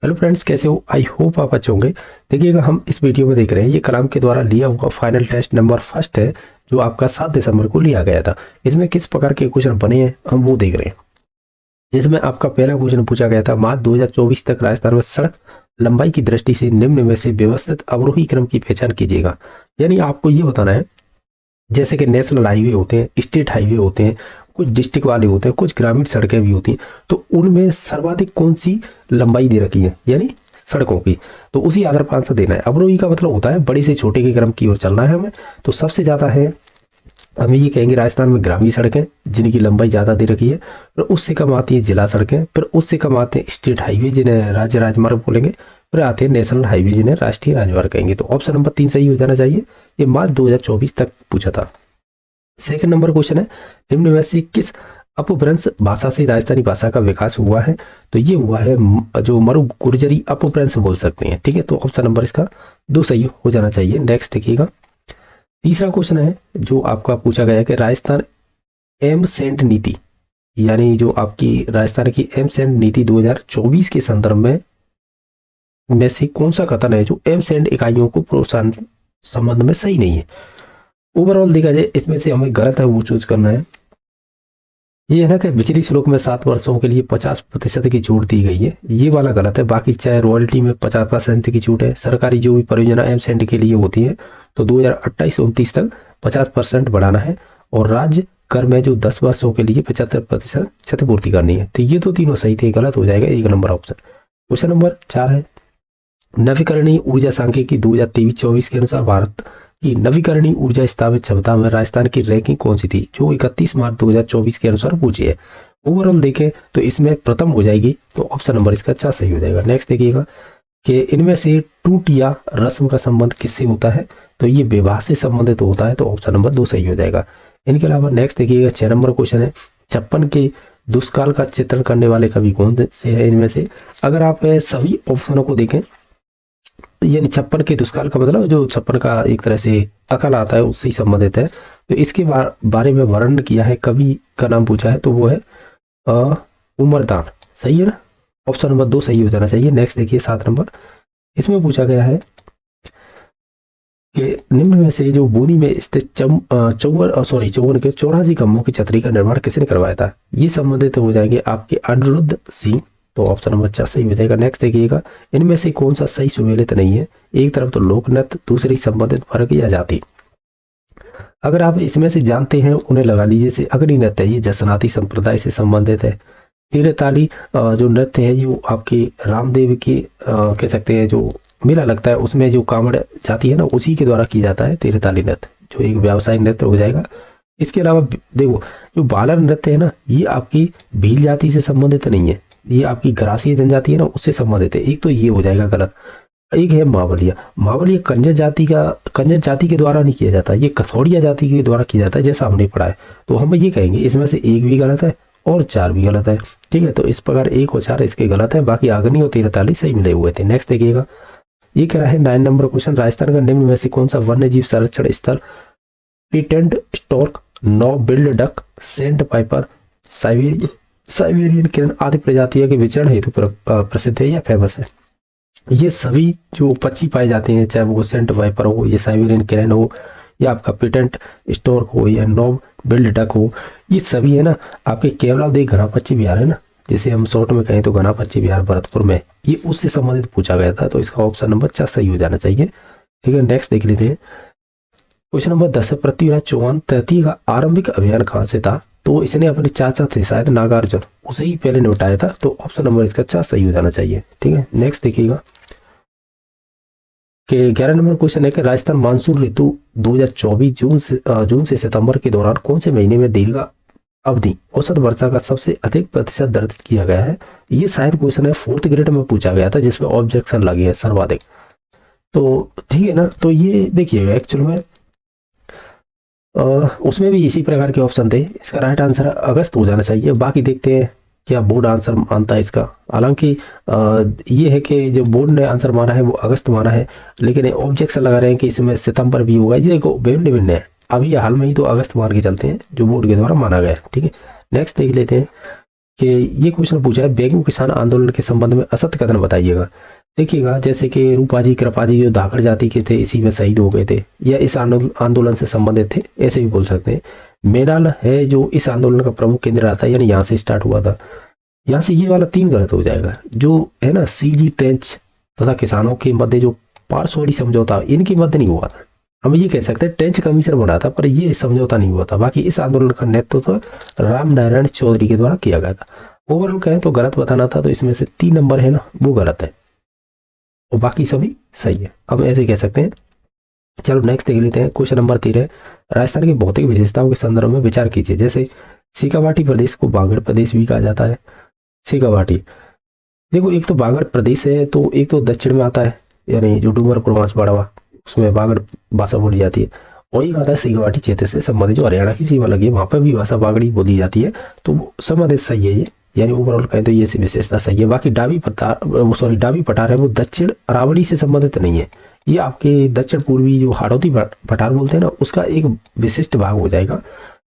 Hello friends, कैसे हो? I hope आप अच्छे होंगे। देखिएगा, हम इस वीडियो में देख रहे हैं ये कलाम के द्वारा लिया हुआ फाइनल टेस्ट नंबर फर्स्ट है, जो आपका 7 दिसंबर को लिया गया था। इसमें किस प्रकार के क्वेश्चन बने हैं हम वो देख रहे हैं। जिसमें आपका पहला क्वेश्चन पूछा गया था, मार्च 2024 तक राजस्थान में सड़क लंबाई की दृष्टि से निम्न में से व्यवस्थित अवरोही क्रम की पहचान कीजिएगा। यानी आपको ये बताना है, जैसे कि नेशनल हाईवे होते हैं, स्टेट हाईवे होते हैं, कुछ डिस्ट्रिक्ट वाले होते हैं, कुछ ग्रामीण सड़कें भी होती हैं, तो उनमें सर्वाधिक कौन सी लंबाई दे रखी है, यानी सड़कों की। तो उसी आधार पर आंसर देना है। अवरोही का मतलब होता है बड़े से छोटे के क्रम की ओर चलना है हमें। तो सबसे ज्यादा है, हम ये कहेंगे राजस्थान में ग्रामीण सड़कें जिनकी लंबाई ज्यादा दे रखी है, फिर उससे कम आती है जिला सड़कें, फिर उससे कम आते हैं स्टेट हाईवे जिन्हें राज्य राजमार्ग बोलेंगे, फिर आते हैं नेशनल हाईवे जिन्हें राष्ट्रीय राजमार्ग कहेंगे। तो ऑप्शन नंबर 3 सही हो जाना चाहिए। ये मार्च 2024 तक पूछा था। सेकंड नंबर क्वेश्चन है, निम्न में से किस अपभ्रंश भाषा से राजस्थानी भाषा का विकास हुआ है? तो ये हुआ है जो मरु गुर्जरी अपभ्रंश बोल सकते हैं। ठीक है, तो ऑप्शन नंबर इसका 2 सही हो जाना चाहिए। नेक्स्ट देखिएगा, तीसरा क्वेश्चन है जो आपका पूछा गया है कि राजस्थान एम सेंट नीति, यानी जो आपकी राजस्थान की एम सेंट नीति 2024 के संदर्भ में से कौन सा कथन है जो एम सेंट इकाइयों को प्रोत्साहन संबंध में सही नहीं है? ओवरऑल देखा जाए इसमें से हमें गलत है वो चूज करना है। ये है ना कि बिजली शुल्क में 7 वर्षों के लिए 50% की छूट दी गई है, ये वाला गलत है। बाकी चाहे रॉयल्टी में 50% की छूट है, सरकारी जो भी परियोजना एम सेंट के लिए होती है तो 2028-29 तक 50% बढ़ाना है, और राज्य कर में जो 10 वर्षों के लिए 75% क्षतिपूर्ति करनी है। तो ये तो तीनों सही थे, गलत हो जाएगा 1 नंबर ऑप्शन। क्वेश्चन नंबर 4 है, नवीकरणीय ऊर्जा सांख्यिकी 2023-24 के अनुसार भारत की नवीकरणीय ऊर्जा स्थापित क्षमता में राजस्थान की रैंकिंग कौन सी थी, जो 31 मार्च 2024 के अनुसार पूछी है। ओवरऑल देखें तो इसमें प्रथम हो जाएगी, तो ऑप्शन नंबर इसका 4 सही हो जाएगा। नेक्स्ट देखिएगा कि इनमें से टूट या रस्म का संबंध किससे होता है? तो ये विवाह से संबंधित होता है, तो ऑप्शन नंबर 2 सही हो जाएगा। इनके अलावा नेक्स्ट देखिएगा, 6 नंबर क्वेश्चन है, 56 के दुष्काल का चित्रण करने वाले कवि कौन से है इनमें से? अगर आप सभी ऑप्शनों को देखें, यानी 56 के दुष्काल का मतलब जो 56 का एक तरह से अकाल आता है उससे संबंधित है। तो इसके बारे में वर्णन किया है, कवि का नाम पूछा है, तो वो है उमरदान। सही है ना, ऑप्शन नंबर 2 सही हो जाना चाहिए। नेक्स्ट देखिए 7 नंबर, इसमें पूछा गया है कि निम्न में से जो बूंदी में स्थित चौवन के 84 खंभों की छतरी का निर्माण किसने करवाया था? ये संबंधित हो जाएंगे आपके अनिरुद्ध सिंह, तो ऑप्शन नंबर 4 सही हो जाएगा। नेक्स्ट देखिएगा, इनमें से कौन सा सही सुमेलित नहीं है? एक तरफ तो लोक नृत्य, दूसरी संबंधित फर्क या जाति। अगर आप इसमें से जानते हैं उन्हें लगा लीजिए। जैसे अग्नि नृत्य, ये जसनाती संप्रदाय से संबंधित है। तीरताली जो नृत्य है जो आपके रामदेव की कह सकते हैं, जो मेला लगता है उसमें जो कांवड़ जाती है ना, उसी के द्वारा की जाता है तीरताली नृत्य, जो एक व्यावसायिक नृत्य हो जाएगा। इसके अलावा देखो, जो बालर नृत्य है ना, ये आपकी भील जाति से संबंधित नहीं है, ये आपकी ग्रासीय जनजाति है ना, उससे संबंधित है। एक तो ये हो जाएगा गलत। एक है मावलिया, मावलिया कंजर जाति के द्वारा नहीं किया जाता, ये कसौड़िया जाति के द्वारा किया जाता है, जैसा हमने पढ़ा है। तो हम ये कहेंगे इसमें से 1 भी गलत है और 4 भी गलत है। ठीक है, तो इस प्रकार 1 और 4 इसके गलत है, बाकी अग्नि और तीरताली सही मिले हुए थे। नेक्स्ट देखिएगा, ये कह रहा है 9 नंबर क्वेश्चन, राजस्थान का निम्न में से कौन सा वन्य जीव संरक्षण स्थल painted stork, knob billed duck, sandpiper, Siberian crane आदि प्रजातियों के विचरण हेतु प्रसिद्ध है या फेमस है? ये सभी जो पक्षी पाए जाते हैं, चाहे वो सेंट वाइपर हो, या साइबेरियन किरण हो, या आपका पीटेंट स्टोर्क हो, या नॉब बिल्ड डक हो, ये सभी है ना आपके केवलादेव घना पक्षी विहार है ना, जैसे हम शॉर्ट में कहें तो घना पक्षी विहार भरतपुर में, ये उससे संबंधित पूछा गया था। तो इसका ऑप्शन नंबर 4 सही हो जाना चाहिए। ठीक है, नेक्स्ट देख लेते हैं। क्वेश्चन नंबर 10 है, पृथ्वीराज चौहान तृतीय का आरंभिक अभियान कहाँ से था? तो इसने अपने चाचा थे शायद नागार्जुन, उसे ही पहले निपटाया था, तो ऑप्शन नंबर इसका 4 सही हो जाना चाहिए। ठीक है, नेक्स्ट देखिएगा कि 11 नंबर क्वेश्चन है कि राजस्थान मानसून ऋतु 2024 जून से सितंबर के दौरान कौन से महीने में दीर्घ अवधि औसत वर्षा का सबसे अधिक प्रतिशत दर्ज किया गया है? ये शायद क्वेश्चन है 4th ग्रेड में पूछा गया था, जिसमें ऑब्जेक्शन लगे है सर्वाधिक। तो ठीक है ना, तो ये देखिएगा एक्चुअल में उसमें भी इसी प्रकार के ऑप्शन थे। इसका राइट आंसर अगस्त हो जाना चाहिए। बाकी देखते हैं क्या बोर्ड आंसर मानता है इसका। हालांकि ये है कि जो बोर्ड ने आंसर माना है वो अगस्त माना है, लेकिन ऑब्जेक्शन लगा रहे हैं कि इसमें सितंबर भी होगा। ये देखो भिन्न भिन्न है, अभी हाल में ही तो अगस्त मान के चलते हैं जो बोर्ड के द्वारा माना गया है। ठीक है, नेक्स्ट देख लेते हैं कि ये क्वेश्चन पूछा है बेगू किसान आंदोलन के संबंध में असत्य कथन बताइएगा। देखिएगा, जैसे कि रूपाजी कृपाजी जो धाकड़ जाति के थे इसी में शहीद हो गए थे या इस आंदोलन से संबंधित थे, ऐसे भी बोल सकते हैं। मेडाल है जो इस आंदोलन का प्रमुख केंद्र आता है, यानी यहाँ से स्टार्ट हुआ था। यहाँ से ये वाला 3 गलत हो जाएगा। जो है ना सीजी ट्रेंच तथा किसानों के मध्य जो पारसौड़ी समझौता, इनके मध्य नहीं हुआ था। हम ये कह सकते हैं ट्रेंच कमीशन बना था, पर ये समझौता नहीं हुआ था। बाकी इस आंदोलन का नेतृत्व राम नारायण चौधरी के द्वारा किया गया था। ओवरऑल कहें तो गलत बताना था, तो इसमें से 3 नंबर है ना वो गलत है और बाकी सभी सही है। अब ऐसे कह सकते हैं। चलो नेक्स्ट देख लेते हैं। क्वेश्चन नंबर 13, राजस्थान की भौतिक विशेषताओं के संदर्भ में विचार कीजिए। जैसे सीकावाटी प्रदेश को बागड़ प्रदेश भी कहा जाता है। सीकावाटी, देखो एक तो बागड़ प्रदेश है, तो एक तो दक्षिण में आता है, यानी जो डूंगरपुर बांसवाड़ा उसमें बागड़ भाषा बोली जाती है, और एक आता है सीकावाटी क्षेत्र से संबंधित जो हरियाणा की सीमा लगी है, वहां पर भी भाषा बागड़ी बोली जाती है, तो संबंधित सही है ये, यानी ओवरऑल कहें तो ये विशेषता सही है। बाकी डाबी पठार है वो दक्षिण अरावली से संबंधित नहीं है, ये आपके दक्षिण पूर्वी जो हाड़ौती पठार बोलते हैं ना उसका एक विशिष्ट भाग हो जाएगा,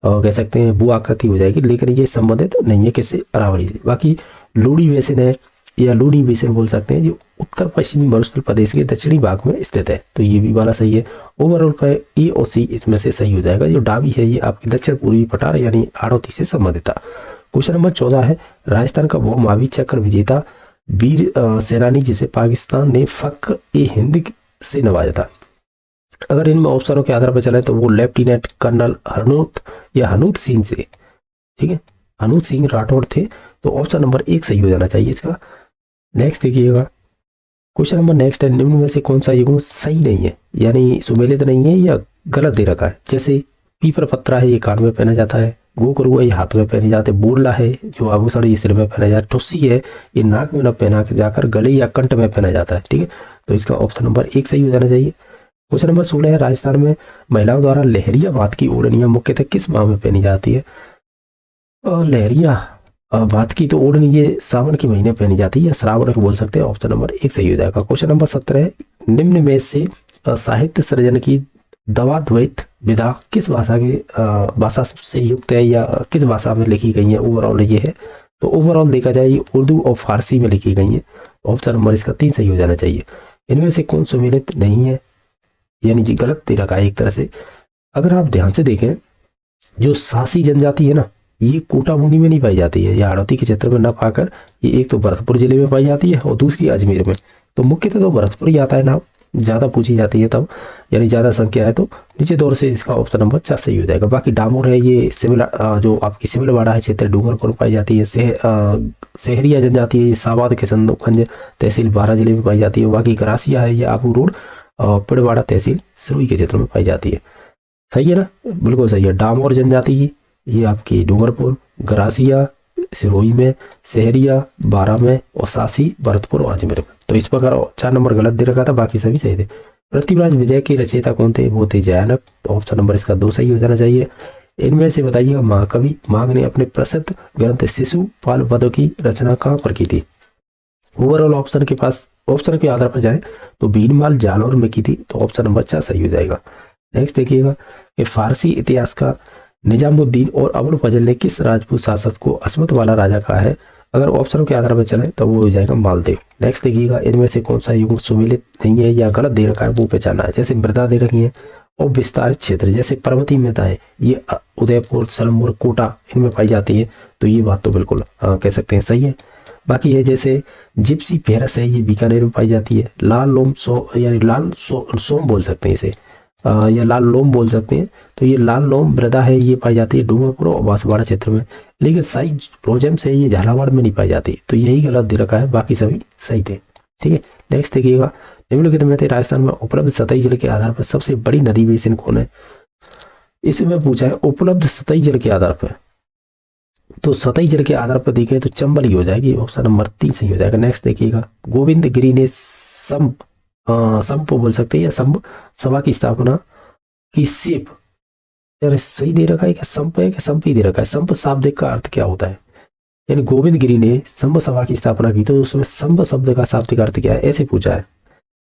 कह सकते हैं भू आकृति हो जाएगी, लेकिन ये संबंधित नहीं है किससे, अरावली से। बाकी लूड़ी बेसिन है या लूड़ी बेसिन बोल सकते हैं, जो उत्तर पश्चिमी मरुस्थल प्रदेश के दक्षिणी भाग में स्थित है, तो ये भी वाला सही है। ओवरऑल का ए और सी इसमें से सही हो जाएगा। जो डाबी है ये आपकी दक्षिण पूर्वी पठार यानी हाड़ौती से संबंधित था। क्वेश्चन नंबर 14 है, राजस्थान का वो महावीर चक्र विजेता वीर सेनानी जिसे पाकिस्तान ने फख्र ए हिंद से नवाजा था। अगर इनमें ऑप्शनों के आधार पर चले तो वो लेफ्टिनेंट कर्नल हरनोत या हनूत सिंह से, ठीक है, हनूत सिंह राठौड़ थे, तो ऑप्शन नंबर 1 सही हो जाना चाहिए इसका। नेक्स्ट देखिएगा, क्वेश्चन नंबर नेक्स्ट है, निम्न में से कौन सा युग्म सही नहीं है, यानी सुमेलित नहीं है या गलत दे रखा है। जैसे पीपर पत्रा है ये कान में पहना जाता है, गोकरुआ ये हाथ में पहने जाते, बोरला है जो आभूषण ये सिर में पहना जाता है, ठुस्सी है ये नाक में न पहना जाकर गले या कंठ में पहना जाता है, ठीक है, तो इसका ऑप्शन नंबर 1 सही हो जाना चाहिए। क्वेश्चन नंबर 16 है, राजस्थान में महिलाओं द्वारा लहरिया बात की ओढ़नियां मुख्यतः किस माह में पहनी जाती है। और लहरिया बात की तो ओढ़नी ये सावन के महीने पहनी जाती है या श्रावण को बोल सकते हैं, ऑप्शन नंबर 1 सही हो जाएगा। क्वेश्चन नंबर 17 है, निम्न में से साहित्य सृजन की दवा द्वैत विधा किस भाषा से युक्त है या किस भाषा में लिखी गई है। ओवरऑल ये है, तो ओवरऑल देखा जाए ये उर्दू और फारसी में लिखी गई है, ऑप्शन नंबर इसका 3 सही हो जाना चाहिए। इनमें से कौन सुमेलित नहीं है, यानी जी गलत दे रखा है एक तरह से। अगर आप ध्यान से देखें, जो सासी जनजाति है ना ये कोटा बूंदी में नहीं पाई जाती है या हाड़ौती के क्षेत्र में न पाकर ये एक तो भरतपुर जिले में पाई जाती है और दूसरी अजमेर में, तो मुख्यतः तो भरतपुर ही आता है नाम, ज़्यादा पूछी जाती है तब, यानी ज़्यादा संख्या है, तो नीचे दौर से इसका ऑप्शन नंबर 4 सही हो जाएगा। बाकी डामोर है ये जो आपकी सिमलवाड़ा है क्षेत्र डूंगरपुर पाई जाती है। शहरिया जनजाति है ये सावाद किशनगंज तहसील 12 जिले में पाई जाती है। बाकी गरासिया है ये आबू रोड पिड़वाड़ा तहसील सिरोही के क्षेत्र में पाई जाती है। सही है ना, बिल्कुल सही है। डामोर जनजाति ये आपकी डूंगरपुर, गरासिया सिरोही में, शहरिया 12 में और सासी भरतपुर और अजमेर में, तो इस प्रकार 4 नंबर गलत दे रखा था, बाकी सभी सही थे। पृथ्वीराज विजय के रचयिता कौन थे, वो थे जयानक, तो ऑप्शन नंबर इसका 2 सही हो जाना चाहिए। इनमें से बताइएगा महाकवि माघ ने अपने प्रसिद्ध ग्रंथ शिशुपाल वध की रचना कहाँ पर की थी। ओवरऑल ऑप्शन के आधार पर जाए तो बीनमाल जालौर में की थी, तो ऑप्शन नंबर 4 सही हो जाएगा। नेक्स्ट देखिएगा कि फारसी इतिहासकार निजामुद्दीन और अबुल फजल ने किस राजपूत शासक को अस्मत वाला राजा कहा है। अगर ऑप्शनों के आधार पर चले तो वो हो जाएगा मालदेव। नेक्स्ट देखिएगा, इनमें से कौन सा युग सुमेलित नहीं है या गलत दे रखा है वो पहचानना है। जैसे मृदा दे रखी है और विस्तारित क्षेत्र, जैसे पर्वतीय मृदाएं ये उदयपुर सलमपुर कोटा इनमें पाई जाती है, तो ये बात तो बिल्कुल कह सकते हैं सही है। बाकी है जैसे जिप्सी फेरस है ये बीकानेर में पाई जाती है। लाल लोम यानी लाल सोम बोल सकते हैं इसे, या लाल लोम बोल सकते हैं, तो ये लाल लोम मृदा है ये पाई जाती है डूंगरपुर और बांसवाड़ा क्षेत्र में। लेकिन साइज प्रोजेम्स है ये झालावाड़ में नहीं पाई जाती, तो यही गलत दे रखा है, बाकी सभी सही थे, ठीक है। नेक्स्ट देखिएगा, निम्नलिखित में थे राजस्थान में उपलब्ध सतही जल के आधार पर सबसे बड़ी नदी बेसिन कौन है। इसमें पूछा है उपलब्ध सतही जल के आधार पर, तो सतही जल के आधार पर देखें तो चंबल ही हो जाएगी, ऑप्शन नंबर 3 सही हो जाएगा। नेक्स्ट देखिएगा, गोविंद गिरी ने संप बोल सकते हैं या संप सभा की स्थापना की सेप, यार सही दे रखा है क्या, संप है क्या संप ही दे रखा है। संप शाब्दिक का अर्थ क्या होता है, यानी गोविंद गिरी ने संप सभा की स्थापना की, तो उसमें संप शब्द का शाब्दिक अर्थ क्या है ऐसे पूछा है,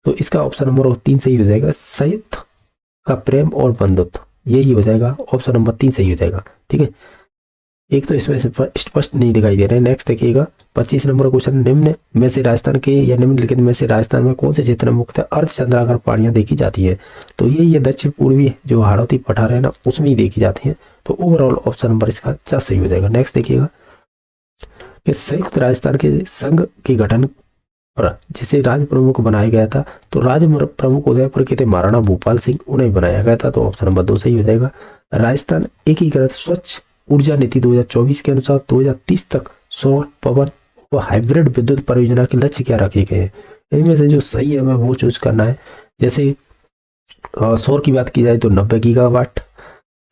तो इसका ऑप्शन नंबर 3 सही हो जाएगा। संयुक्त का प्रेम और बंधुत्व, यही हो जाएगा, ऑप्शन नंबर 3 सही हो जाएगा, ठीक है। एक तो इसमें से स्पष्ट नहीं दिखाई दे रहे। नेक्स्ट देखिएगा 25 नंबर क्वेश्चन, निम्न में से राजस्थान के या निम्नलिखित में से राजस्थान में कौन से क्षेत्र में मुख्यतः अर्धचंद्राकार पहाड़ियां देखी जाती है? तो ये दक्षिण पूर्वी जो हाड़ौती पठार है ना, उसमें ही देखी जाती है। तो ओवरऑल ऑप्शन नंबर इसका 4 सही हो जाएगा। नेक्स्ट देखिएगा कि संयुक्त राजस्थान के संघ के गठन पर जिसे राज्य प्रमुख बनाया गया था, तो राज्य प्रमुख उदयपुर के थे महाराणा भूपाल सिंह, उन्हें बनाया गया था। तो ऑप्शन नंबर 2 सही हो जाएगा। राजस्थान एकीकृत स्वच्छ ऊर्जा नीति 2024 के अनुसार 2030 तक सौर, पवन व हाइब्रिड विद्युत परियोजना के लक्ष्य क्या रखे गए हैं? इनमें से जो सही है हमें वो चूज करना है। जैसे सौर की बात की जाए तो 90 गीगावाट,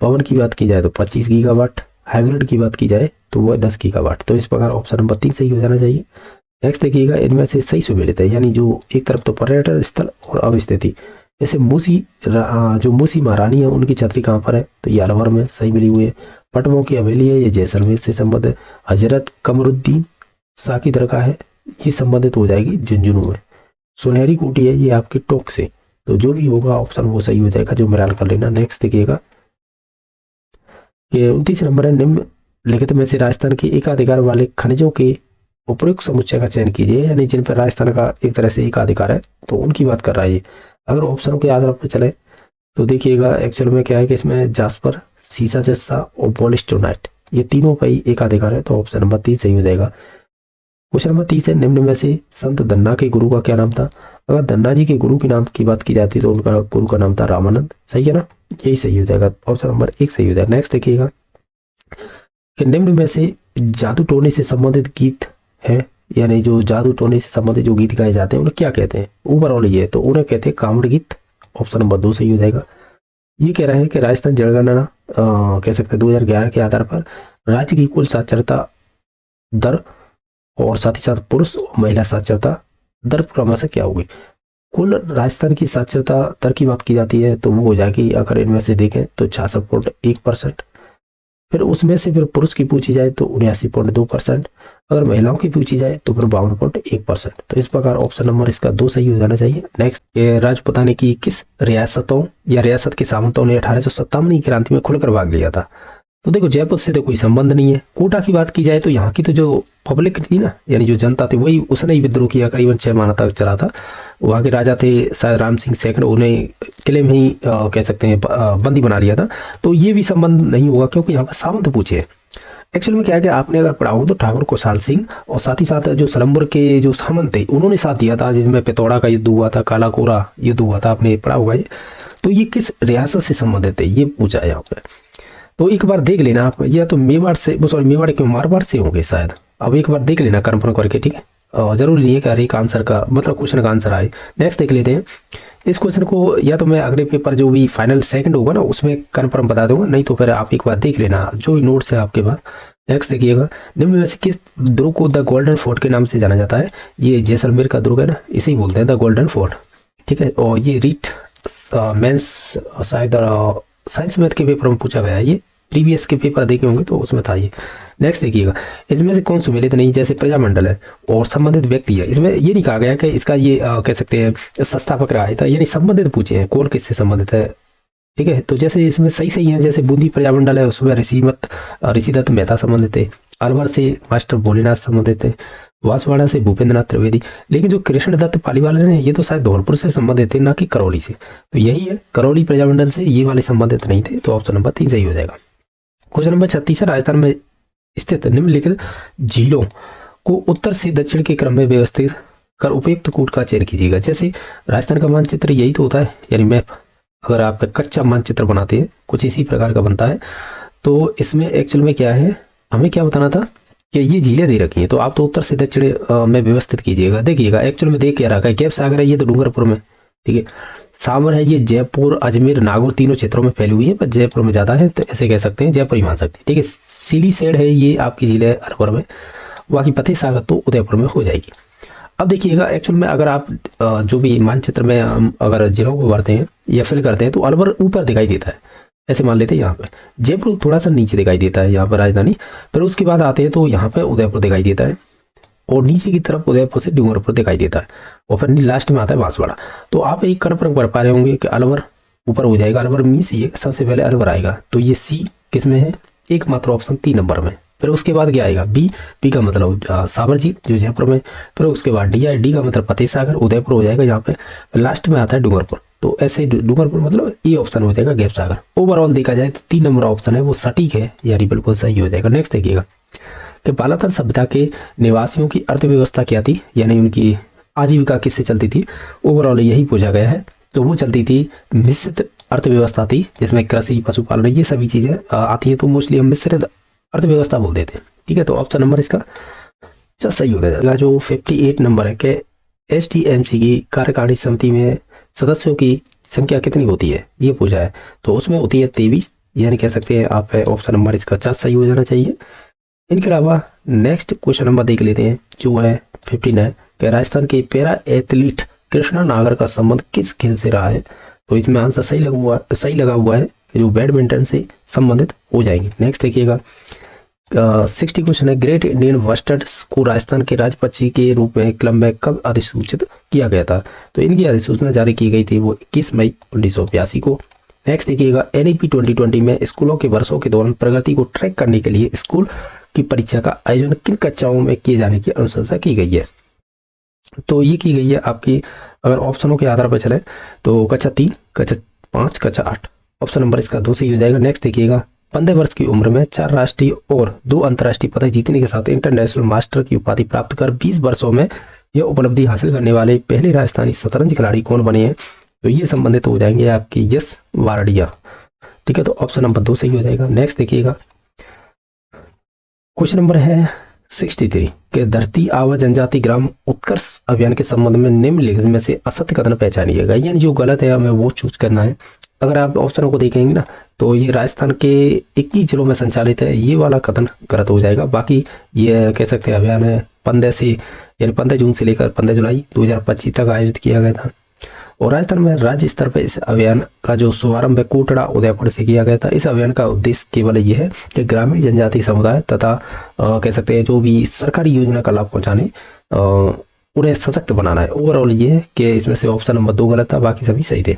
पवन की बात की जाए तो 25 गीगावाट, हाइब्रिड की बात की जाए तो वह 10 गीगावाट। तो इस प्रकार ऑप्शन नंबर 3 सही हो जाना चाहिए। नेक्स्ट देखिएगा इनमें से सही सुमेलित है, यानी जो एक तरफ तो पर्यटन स्थल और अवस्थिति, जैसे जो मूसी महारानी है उनकी छतरी कहाँ पर है? तो ये अलवर में सही मिली हुई है। पटमों की हवेली है, ये जैसलमेर से संबंधित है। हजरत कमरुद्दीन शाह की दरगाह है, ये संबंधित हो जाएगी झुंझुनू में। सुनहरी कुटी है, ये आपके टोंक से। तो जो भी होगा ऑप्शन वो सही हो जाएगा, जो मिलान कर लेना। नेक्स्ट देखिएगा कि 29 नंबर है, निम्नलिखित में से राजस्थान के एकाधिकार वाले खनिजों के उपयुक्त समुच्चय का चयन कीजिए, यानी जिन पर राजस्थान का एक तरह से एकाधिकार है तो उनकी बात कर रहा है ये। अगर ऑप्शनों के आधार पर चले तो देखिएगा एक्चुअल में क्या है कि इसमें जास्पर, सीसा जस्ता और पॉलिस्टोनाइट, ये तीनों पर ही एकाधिकार है। तो ऑप्शन नंबर 3 सही हो जाएगा। क्वेश्चन नंबर 30 है, निम्न में से संत धन्ना के गुरु का क्या नाम था? अगर धन्ना जी के गुरु के नाम की बात की जाती तो उनका गुरु का नाम था रामानंद, सही है ना, यही सही हो जाएगा। ऑप्शन नंबर 1 सही हो जाएगा। नेक्स्ट देखिएगा कि निम्न में से जादू टोने से संबंधित गीत है, यानी जो जादू टोने से संबंधित जो गीत गाए जाते हैं उन्हें क्या कहते हैं? ओवरऑल ये तो उन्हें कहते हैं कांवड़ गीत। ऑप्शन नंबर 2 सही हो जाएगा। ये कह रहे हैं कि राजस्थान जनगणना कह सकते हैं 2011 के आधार पर राज्य की कुल साक्षरता दर और साथ ही साथ पुरुष और महिला साक्षरता दर क्रमशः क्या होगी? कुल राजस्थान की साक्षरता दर की बात की जाती है तो वो हो जाएगी, अगर इनमें से देखें तो 66.1%। फिर उसमें से फिर पुरुष की पूछी जाए तो 79.2%, अगर महिलाओं की पूछी जाए तो फिर 52.1%। तो इस प्रकार ऑप्शन नंबर इसका 2 सही हो जाना चाहिए। नेक्स्ट, राजपुताने की किस रियासतों या रियासत के सामंतों ने 1857 की क्रांति में खुलकर भाग लिया था? तो देखो जयपुर से तो कोई संबंध नहीं है। कोटा की बात की जाए तो यहाँ की तो जो पब्लिक थी ना, यानी जो जनता थी, वही उसने ही विद्रोह किया, करीबन 6 माह तक चला था। वहाँ के राजा थे शायद राम सिंह सेकंड, उन्हें किले में ही कह सकते हैं बंदी बना लिया था। तो ये भी संबंध नहीं होगा क्योंकि यहाँ पर सामंत पूछे हैं। एक्चुअल में क्या है कि आपने अगर पढ़ा हो तो ठाकुर कुशाल सिंह और साथ ही साथ जो सलम्बर के जो सामंत थे उन्होंने साथ दिया था, जिसमें पिथौरा का युद्ध हुआ था, काला कोरा युद्ध हुआ था, आपने पढ़ा होगा ये। तो ये किस रियासत से संबंधित है ये पूछा है यहाँ पे। तो एक बार देख लेना आप, या तो मेवाड़ से, सॉरी मेवाड़ क्यों, मारवाड़ से होंगे शायद। अब एक बार देख लेना कंफर्म करके, ठीक है। जरूरी नहीं है कि हर एक आंसर का मतलब क्वेश्चन का आंसर आए। नेक्स्ट देख लेते हैं इस क्वेश्चन को, या तो मैं अगले पेपर जो भी फाइनल सेकंड होगा ना उसमें कंफर्म बता दूंगा, नहीं तो फिर आप एक बार देख लेना जो नोट्स है आपके पास। नेक्स्ट देखिएगा, निम्न में से किस दुर्ग को द गोल्डन फोर्ट के नाम से जाना जाता है? ये जैसलमेर का दुर्ग है ना, इसे ही बोलते हैं द गोल्डन फोर्ट, ठीक है। और ये रीट मेंस शायद साइंस मैथ के पेपर में पूछा गया है, ये प्रीवियस के पेपर देखे होंगे तो उसमें था ये। नेक्स्ट देखिएगा, इसमें से कौन सुमेलित नहीं? जैसे प्रजामंडल है और संबंधित व्यक्ति है, इसमें ये नहीं कहा गया कि इसका ये कह सकते हैं संस्थापक रहा था, यानी संबंधित पूछे हैं कौन किससे संबंधित है, ठीक है। तो जैसे इसमें सही है, जैसे बूंदी प्रजामंडल है उसमें ऋषिदत्त मेहता संबंधित है, अलवर से मास्टर भोलेनाथ संबंधित है, बांसवाड़ा से भूपेंद्रनाथ त्रिवेदी। लेकिन जो कृष्ण दत्त पालीवाल है ये तो शायद धौलपुर से संबंधित थे, ना कि करौली से। तो यही है, करौली प्रजामंडल से ये वाले संबंधित नहीं थे। तो ऑप्शन नंबर 3 सही हो जाएगा। क्वेश्चन नंबर 36 है, राजस्थान में स्थित निम्नलिखित झीलों को उत्तर से दक्षिण के क्रम में व्यवस्थित कर उपयुक्त कूट का चयन कीजिएगा। जैसे राजस्थान का मानचित्र यही तो होता है, यानी मैप। अगर आप कच्चा मानचित्र बनाते हैं कुछ इसी प्रकार का बनता है। तो इसमें एक्चुअल में क्या है, हमें क्या बताना था कि ये झीलें दे रखी हैं, तो आप तो उत्तर से दक्षिण में व्यवस्थित कीजिएगा। देखिएगा एक्चुअल में देख क्या रखा है, गैप सागर है ये तो डूंगरपुर में, ठीक है। सावर है ये जयपुर, अजमेर, नागौर तीनों क्षेत्रों में फैली हुई है, पर जयपुर में ज़्यादा है तो ऐसे कह सकते हैं, जयपुर ही मान सकते हैं, ठीक है। सीढ़ी सेड है ये आपकी झील है अलवर में, बाकी फतेह सागर तो उदयपुर में हो जाएगी। अब देखिएगा एक्चुअल में अगर आप जो भी मानचित्र में अगर जिलों को भरते हैं या फिल करते हैं तो अलवर ऊपर दिखाई देता है, ऐसे मान लेते हैं। यहाँ पे जयपुर थोड़ा सा नीचे दिखाई देता है, यहाँ पर राजधानी। फिर उसके बाद आते हैं तो यहाँ पे उदयपुर दिखाई देता है, और नीचे की तरफ उदयपुर से डूंगरपुर दिखाई देता है, और फिर लास्ट में आता है बांसवाड़ा। तो आप एक कंफर्म कर पा रहे होंगे कि अलवर ऊपर हो जाएगा। अलवर मीन्स ये सबसे पहले अलवर आएगा। तो ये सी किस में है, एकमात्र ऑप्शन 3 नंबर में। फिर उसके बाद क्या आएगा, बी, बी का मतलब साबरजीत जो जयपुर में। फिर उसके बाद डी है, डी का मतलब फतेह सागर उदयपुर हो जाएगा यहाँ पे। लास्ट में आता है डूंगरपुर। तो ऐसे डूंगरपुर मतलब ये ऑप्शन हो जाएगा गैप सागर। ओवरऑल देखा जाए तो 3 नंबर ऑप्शन है वो सटीक है, यानी बिल्कुल सही हो जाएगा। नेक्स्ट देखिएगा कि बालातर सभ्यता के निवासियों की अर्थव्यवस्था क्या थी, यानी उनकी आजीविका किससे चलती थी, ओवरऑल यही पूछा गया है। तो वो चलती थी मिश्रित अर्थव्यवस्था थी, जिसमें कृषि पशुपालन ये सभी चीजें आती हैं। तो मोस्टली हम मिश्रित अर्थव्यवस्था बोल देते हैं, ठीक है। तो ऑप्शन नंबर इसका सही हो जाएगा। जो 58 नंबर है कि SDMC की कार्यकारिणी समिति में सदस्यों की संख्या कितनी होती है, ये पूछा है। तो उसमें होती है 23, यानी कह सकते हैं आप ऑप्शन नंबर इसका 4 सही हो जाना चाहिए। इनके अलावा नेक्स्ट क्वेश्चन नंबर देख लेते हैं जो है 59 कि राजस्थान के पैरा एथलीट कृष्णा नागर का संबंध किस खेल से रहा है। तो इसमें आंसर सही लगा हुआ है कि जो बैडमिंटन से संबंधित हो जाएंगे। नेक्स्ट देखिएगा 60 क्वेश्चन है, ग्रेट इंडियन वेस्टर्न्स को राजस्थान के राज्य पक्षी के रूप में क्लब में कब अधिसूचित किया गया था। तो इनकी अधिसूचना जारी की गई थी वो 21 मई 1982 को। नेक्स्ट देखिएगा NEP 2020 में स्कूलों के वर्षों के दौरान प्रगति को ट्रैक करने के लिए स्कूल की परीक्षा का आयोजन किन कक्षाओं में किए जाने की अनुशंसा की गई है। तो ये की गई है आपकी, अगर ऑप्शनों के आधार पर चले तो कक्षा 3, कक्षा 5, कक्षा 8। ऑप्शन नंबर इसका 2 सही हो जाएगा। नेक्स्ट देखिएगा 15 वर्ष की उम्र में 4 राष्ट्रीय और 2 अंतर्राष्ट्रीय पदक जीतने के साथ इंटरनेशनल मास्टर की उपाधि प्राप्त कर 20 वर्षों में यह उपलब्धि हासिल करने वाले पहले राजस्थानी शतरंज खिलाड़ी कौन बने हैं। तो ये संबंधित हो जाएंगे आपकी यश वारडिया, ठीक है। तो ऑप्शन नंबर 2 सही हो जाएगा। नेक्स्ट देखिएगा क्वेश्चन नंबर है 63 के धरती आवा जनजाति ग्राम उत्कर्ष अभियान के संबंध में निम्नलिखित में से असत्य कथन पहचानिएगा, यानी जो गलत है हमें वो चूज करना है। अगर आप ऑप्शनों को देखेंगे ना तो ये राजस्थान के 21 जिलों में संचालित है, ये वाला कथन गलत हो जाएगा। बाकी ये कह सकते हैं अभियान है 15 जून से लेकर 15 जुलाई 2025 तक आयोजित किया गया था। और राजस्थान में राज्य स्तर पर इस अभियान का जो शुभारंभ है कोटड़ा उदयपुर से किया गया था। इस अभियान का उद्देश्य केवल ये है कि ग्रामीण जनजाति समुदाय तथा कह सकते हैं जो भी सरकारी योजना का लाभ पहुंचाने उन्हें सशक्त बनाना है। ओवरऑल ये है कि इसमें से ऑप्शन नंबर 2 गलत था, बाकी सभी सही थे।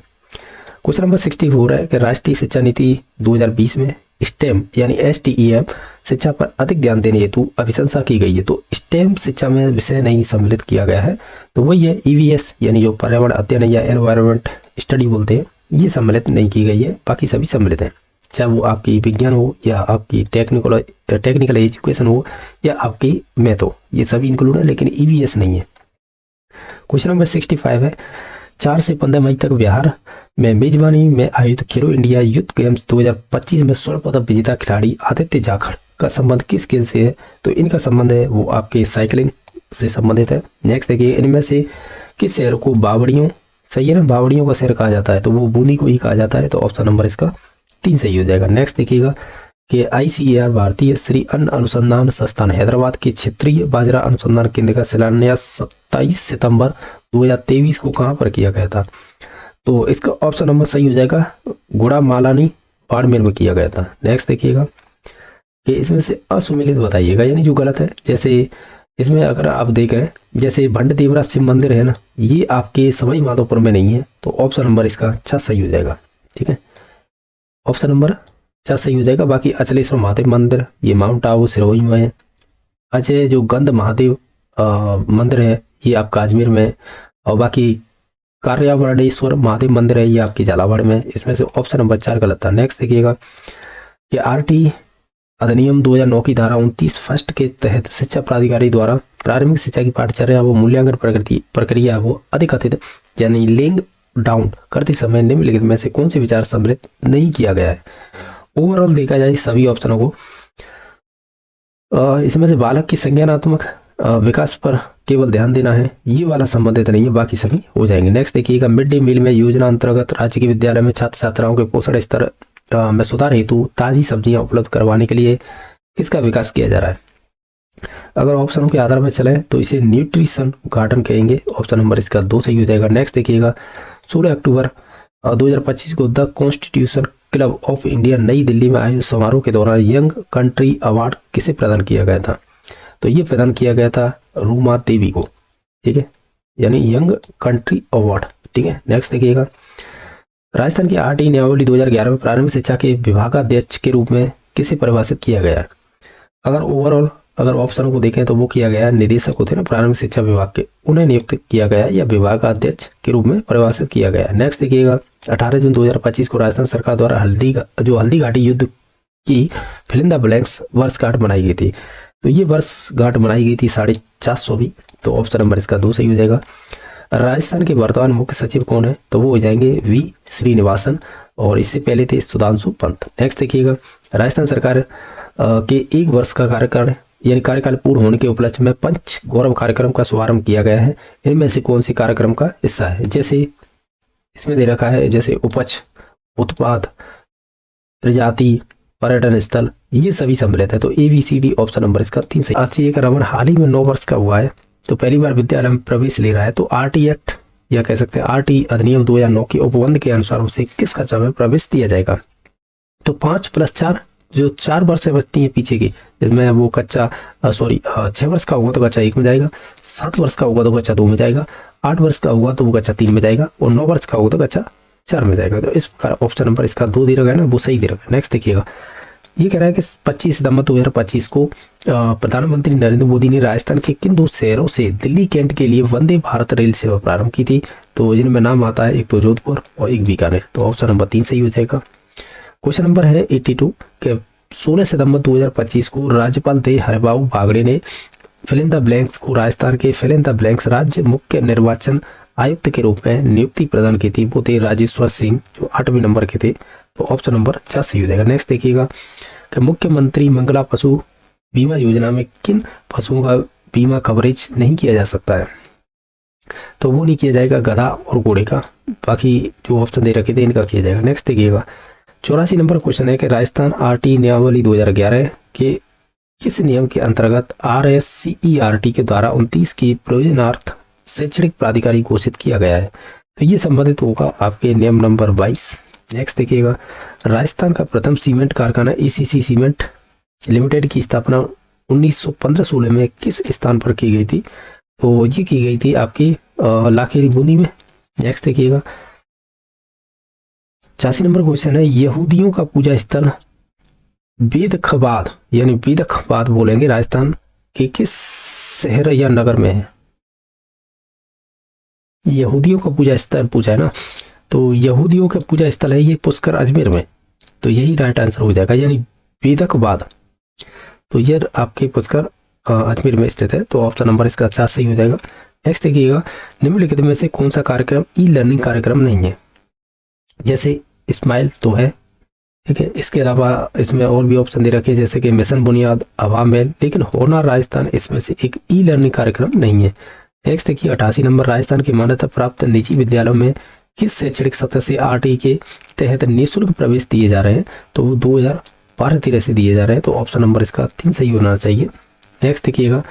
क्वेश्चन नंबर 64 है कि राष्ट्रीय शिक्षा नीति 2020 में स्टेम यानी STEM शिक्षा पर अधिक ध्यान देने हेतु अभिशंसा की गई है। तो स्टेम शिक्षा में विषय नहीं सम्मिलित किया गया है, तो वही है EVS यानी जो पर्यावरण अध्ययन या एनवायरनमेंट स्टडी बोलते हैं, ये सम्मिलित नहीं की गई है। बाकी सभी सम्मिलित हैं, चाहे वो आपकी विज्ञान हो या आपकी टेक्निकल एजुकेशन हो या आपकी मैथ हो, ये सभी इंक्लूड है, लेकिन EVS नहीं है। क्वेश्चन नंबर 65 है 4 से 15 मई तक बिहार में मेजबानी में आयोजित खेलो इंडिया यूथ गेम्स 2025 में स्वर्ण पदक विजेता खिलाड़ी आदित्य जाखड़ का संबंध किस खेल से है। तो इनका संबंध है वो आपके साइकिलिंग से संबंधित है। नेक्स्ट देखिए इनमें से किस शहर को बावड़ियों, सही है ना, बावड़ियों का शहर कहा जाता है, तो वो बूंदी को ही कहा जाता है। तो ऑप्शन नंबर इसका 3 सही हो जाएगा। नेक्स्ट देखिएगा कि ICAR भारतीय श्री अन्न अनुसंधान संस्थान हैदराबाद के क्षेत्रीय बाजरा अनुसंधान केंद्र का शिलान्यास 27 सितंबर 2023 को कहां पर किया गया था। तो इसका ऑप्शन नंबर सही हो जाएगा, गुड़ामालानी बाड़मेर में किया गया था। नेक्स्ट देखिएगा कि इसमें से असुमेलित बताइएगा, यानी जो गलत है। जैसे इसमें अगर आप देख रहे हैं जैसे भंड देवरा शिव मंदिर है ना, ये आपके सवाई माधोपुर में नहीं है, तो ऑप्शन नंबर इसका 6 सही हो जाएगा, ठीक है। ऑप्शन नंबर 6 सही हो जाएगा। बाकी अचलेश्वर महादेव मंदिर ये माउंट आबू सिरोही में है। अजय जो गंध महादेव मंदिर है ये आपका अजमेर में, और बाकी कार्यावरणेश्वर महादेव मंदिर है ये आपकी झालावाड़ में। इसमें से ऑप्शन नंबर 4 गलत था। नेक्स्ट देखिएगा कि RT अधिनियम 2009 की धारा 29 फर्स्ट के तहत शिक्षा प्राधिकारी द्वारा प्रारंभिक शिक्षा की पाठचर्या वो मूल्यांकन प्रक्रिया वो अधिकथित यानी लिंग डाउन करते समय निम्नलिखित में से कौन से विचार सम्मिलित नहीं किया गया है। ओवरऑल देखा जाए सभी ऑप्शनों को, इसमें से बालक की संज्ञानात्मक विकास पर केवल ध्यान देना है, ये वाला संबंधित नहीं है, बाकी सभी हो जाएंगे। नेक्स्ट देखिएगा मिड डे मील में योजना अंतर्गत राज्य के विद्यालय में छात्र छात्राओं के पोषण स्तर में सुधार हेतु ताजी सब्जियां उपलब्ध करवाने के लिए किसका विकास किया जा रहा है। अगर ऑप्शनों के आधार पर चले तो इसे न्यूट्रिशन गार्डन कहेंगे। ऑप्शन नंबर इसका 2 सही हो जाएगा। नेक्स्ट देखिएगा 16 अक्टूबर 2025 को the constitution club of India नई दिल्ली में आयोजित समारोह के दौरान यंग कंट्री अवार्ड किसे प्रदान किया गया था। तो ये प्रदान किया गया था रूमा देवी को, ठीक है, यानी यंग कंट्री अवार्ड, ठीक है। नेक्स्ट देखिएगा राजस्थान की RT नियमावली 2011 में प्रारंभिक शिक्षा के विभागाध्यक्ष के रूप में किसे परिभाषित किया गया है? अगर ओवरऑल अगर ऑप्शन को देखें तो वो किया गया है निदेशक होते हैं ना प्रारंभिक शिक्षा विभाग के, उन्हें नियुक्त किया गया या विभाग का अध्यक्ष के रूप में परिभाषित किया गया है। नेक्स्ट देखिएगा 18 जून 2025 को राजस्थान सरकार द्वारा हल्दी घाटी युद्ध की फिल इन द ब्लैंक्स वर्षगांठ मनाई गई थी। तो ये वर्षगांठ मनाई गई थी 450वीं। तो ऑप्शन नंबर इसका 2 सही हो जाएगा। राजस्थान के वर्तमान मुख्य सचिव कौन है? तो वो हो जाएंगे वी श्रीनिवासन, और इससे पहले थे सुधांशु पंत। नेक्स्ट देखिएगा राजस्थान सरकार के 1 वर्ष का कार्यकाल पूर्ण होने के उपलक्ष्य में पंच गौरव कार्यक्रम का शुभारंभ किया गया है। इनमें से कौन से कार्यक्रम का हिस्सा है? जैसे इसमें दे रखा है जैसे उपज, उत्पाद, प्रजाति, पर्यटन स्थल, ये सभी सम्मिलित है। तो ABCD ऑप्शन नंबर इसका 3 सही। अच्छी एक रमन हाल ही में 9 वर्ष का हुआ है, तो पहली बार विद्यालय में प्रवेश ले रहा है। तो RT एक्ट या कह सकते हैं RT अधिनियम 2009 के उपबंध के अनुसार उसे किस कक्षा में प्रवेश दिया जाएगा? तो 5+4 जो 4 वर्ष बचती है पीछे की, जिसमें वो 6 वर्ष का होगा तो कक्षा 1 में जाएगा, 7 वर्ष का होगा तो कक्षा 2 में जाएगा, 8 वर्ष का होगा तो वो कक्षा 3 में जाएगा, और 9 वर्ष का होगा तो कक्षा 4 में जाएगा। तो इस प्रकार ऑप्शन नंबर इसका 2 दे रखा है ना, वो सही दे रखा है। नेक्स्ट देखिएगा, ये कह रहा है कि 25 सितंबर 2025 को प्रधानमंत्री नरेंद्र मोदी ने राजस्थान के किन 2 शहरों से दिल्ली कैंट के लिए वंदे भारत रेल सेवा प्रारंभ की थी? तो जिनमें नाम आता है एक तो जोधपुर और एक बीकानेर। तो ऑप्शन नंबर 3 सही हो जाएगा। क्वेश्चन नंबर है 82 के 16 सितंबर 2025 को राज्यपाल दे हरिबाबू बागड़े ने फिल इन द ब्लैंक्स को राजस्थान के फिल इन द ब्लैंक्स राज्य मुख्य निर्वाचन आयुक्त के रूप में नियुक्ति प्रदान की थी। वो थे राजेश्वर सिंह, जो 8वें नंबर के थे। तो ऑप्शन नंबर 4 सही हो जाएगा। नेक्स्ट देखिएगा कि मुख्यमंत्री मंगला पशु बीमा योजना में किन पशुओं का बीमा कवरेज नहीं किया जा सकता है? तो वो नहीं किया जाएगा गधा और घोड़े का, बाकी जो ऑप्शन दे रखे थे इनका किया जाएगा। नेक्स्ट देखिएगा 84 नंबर क्वेश्चन है कि राजस्थान RT नियमावली 2011 के किस नियम के अंतर्गत RSCERT के द्वारा 29 के प्रयोजनार्थ शैक्षणिक प्राधिकारी घोषित किया गया है? तो ये संबंधित होगा आपके नियम नंबर 22। नेक्स्ट देखिएगा राजस्थान का प्रथम सीमेंट कारखाना ECC सीमेंट लिमिटेड की स्थापना 1915-16 में किस स्थान पर की गई थी? तो ये की गई थी आपकी लाखेरी बूंदी में। नेक्स्ट देखिएगा 86 नंबर क्वेश्चन है यहूदियों का पूजा स्थल बेदखबाद यानी बेदखबाद बोलेंगे राजस्थान के किस शहर या नगर में है? यहूदियों का पूजा स्थल पूछा है ना, तो यहूदियों का पूजा स्थल है ये पुष्कर अजमेर में। तो यही राइट आंसर हो जाएगा, यानी बेदखबाद। तो ये आपके पुष्कर अजमेर में स्थित है। तो ऑप्शन नंबर इसका 4 सही हो जाएगा। नेक्स्ट देखिएगा निम्नलिखित में से कौन सा कार्यक्रम E-लर्निंग कार्यक्रम नहीं है? जैसे स्माइल तो है, ठीक है, इसके अलावा इसमें और भी ऑप्शन दे रखे जैसे कि मिशन बुनियाद, आवाम है, लेकिन होनहार राजस्थान इसमें से एक E-लर्निंग कार्यक्रम नहीं है। नेक्स्ट देखिए 88 नंबर राजस्थान की मान्यता प्राप्त निजी विद्यालयों में किस शैक्षणिक सत्र से RT के तहत निःशुल्क प्रवेश दिए जा रहे हैं? तो 2012-13 से दिए जा रहे हैं। तो ऑप्शन नंबर इसका 3 सही होना चाहिए। नेक्स्ट देखिएगा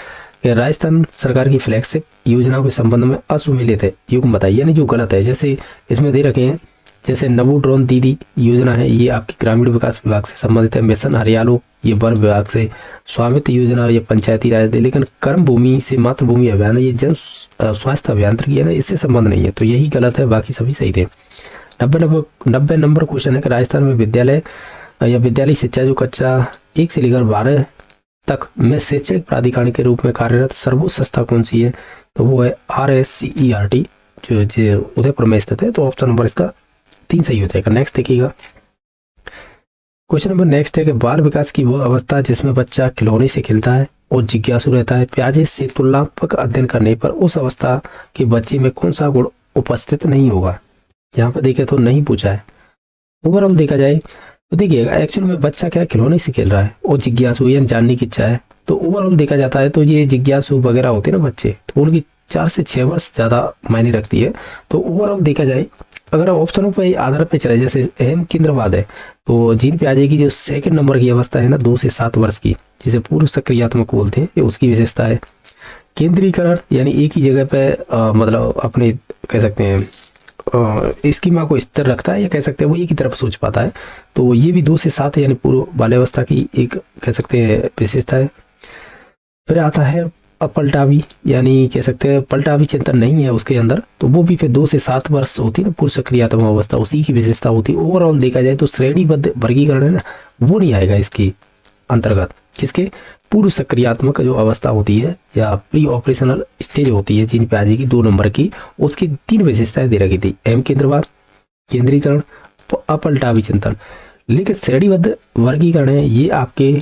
राजस्थान सरकार की फ्लैगशिप योजनाओं के संबंध में असुमेलित है युग्म बताइए, यानी जो गलत है। जैसे इसमें दे रखे हैं जैसे नवो ड्रोन दीदी योजना है, ये आपकी ग्रामीण विकास विभाग से संबंधित है। मिशन हरियालो ये वन विभाग से, स्वामित्व योजना ये पंचायती राज है, लेकिन कर्म भूमि से मातृभूमि अभियान ये जन स्वास्थ्य अभियांत्रिकी है ना, इससे संबंध नहीं है। तो यही गलत है, बाकी सभी सही थे। 90 नंबर क्वेश्चन है कि राजस्थान में विद्यालय या विद्यालय शिक्षा जो कक्षा 1 से लेकर 12 तक में शैक्षणिक प्राधिकारी के रूप में कार्यरत सर्वोच्च संस्था कौन सी है? तो वो है RSCERT जो उदयपुर में स्थित है। तो ऑप्शन नंबर इसका 3 सही हो जाएगा। नेक्स्ट देखिएगा क्वेश्चन नंबर नेक्स्ट है कि बाल विकास की वो अवस्था जिसमें बच्चा खिलौने से खेलता है और जिज्ञासु रहता है, प्याजे से तुलनात्मक अध्ययन करने पर उस अवस्था के बच्चे में कौन सा गुण उपस्थित नहीं होगा? यहाँ पर देखें तो नहीं पूछा है। ओवरऑल देखा जाए तो देखिएगा एक्चुअल में बच्चा क्या खिलौने से खेल रहा है और जिज्ञासु यानी जानने की इच्छा है। तो ओवरऑल देखा जाता है तो ये जिज्ञासु वगैरह होते हैं ना बच्चे, तो उनकी 4 से 6 वर्ष ज़्यादा मायने रखती है। तो ओवरऑल देखा जाए अगर ऑप्शनों पर आधार पर चले जैसे अहम केंद्रवाद है, तो जीन प्याजे की जो 2nd नंबर की अवस्था है ना 2 से 7 वर्ष की, जिसे पूर्व सक्रियात्मक बोलते हैं, ये उसकी विशेषता है। केंद्रीकरण यानी एक ही जगह पे मतलब अपने कह सकते हैं इसकी माँ को स्थिर रखता है, या कह सकते हैं वो एक ही तरफ सोच पाता है। तो ये भी 2 से 7 यानी पूर्व बाल्यावस्था की एक कह सकते हैं विशेषता है। फिर आता है अपलटावी यानी कह सकते हैं पलटावी चिंतन नहीं है उसके अंदर, तो वो भी फिर 2 से 7 वर्ष होती है ना पूर्व सक्रियात्मक अवस्था, उसी की विशेषता होती है। ओवरऑल देखा जाए तो श्रेणीबद्ध वर्गीकरण है ना, वो नहीं आएगा इसकी अंतर्गत। किसके? पूर्व सक्रियात्मक जो अवस्था होती है या प्री ऑपरेशनल स्टेज होती है जीन पियाजे की 2 नंबर की, उसकी 3 विशेषताएं दे रखी थी, एम केंद्रवाद, केंद्रीकरण, अपलटावी चिंतन। लेकिन श्रेणीबद्ध वर्गीकरण है ये आपके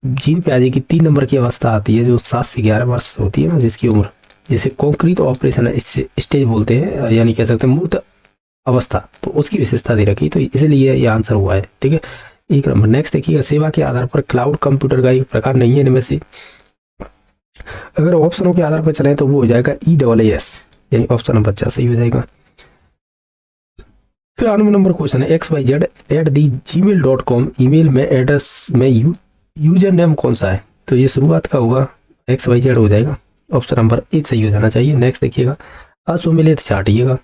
जीन पियाजे की 3 नंबर की अवस्था आती है जो 7 से 11 वर्ष होती है ना जिसकी उम्र, जिसे कॉन्क्रीट ऑपरेशन स्टेज बोलते हैं, यानी कह सकते हैं मूर्त अवस्था, तो उसकी विशेषता दे रखी, तो इसलिए ये आंसर हुआ है। ठीक है, एक नंबर। नेक्स्ट देखिएगा, सेवा के आधार पर क्लाउड कंप्यूटर का एक प्रकार नहीं है इनमें से। अगर ऑप्शनों के आधार पर चले तो वो हो जाएगा EAAS, यानी ऑप्शन नंबर 50 सही हो जाएगा। 93 नंबर क्वेश्चन है, xyz@gmail.com ईमेल में एड्रेस में यूजर नेम कौन सा है? तो ये शुरुआत का होगा, XYZ हो जाएगा, ऑप्शन नंबर 1 सही हो जाना चाहिए। नेक्स्ट देखिएगा, असुमेलित छाटिएगा।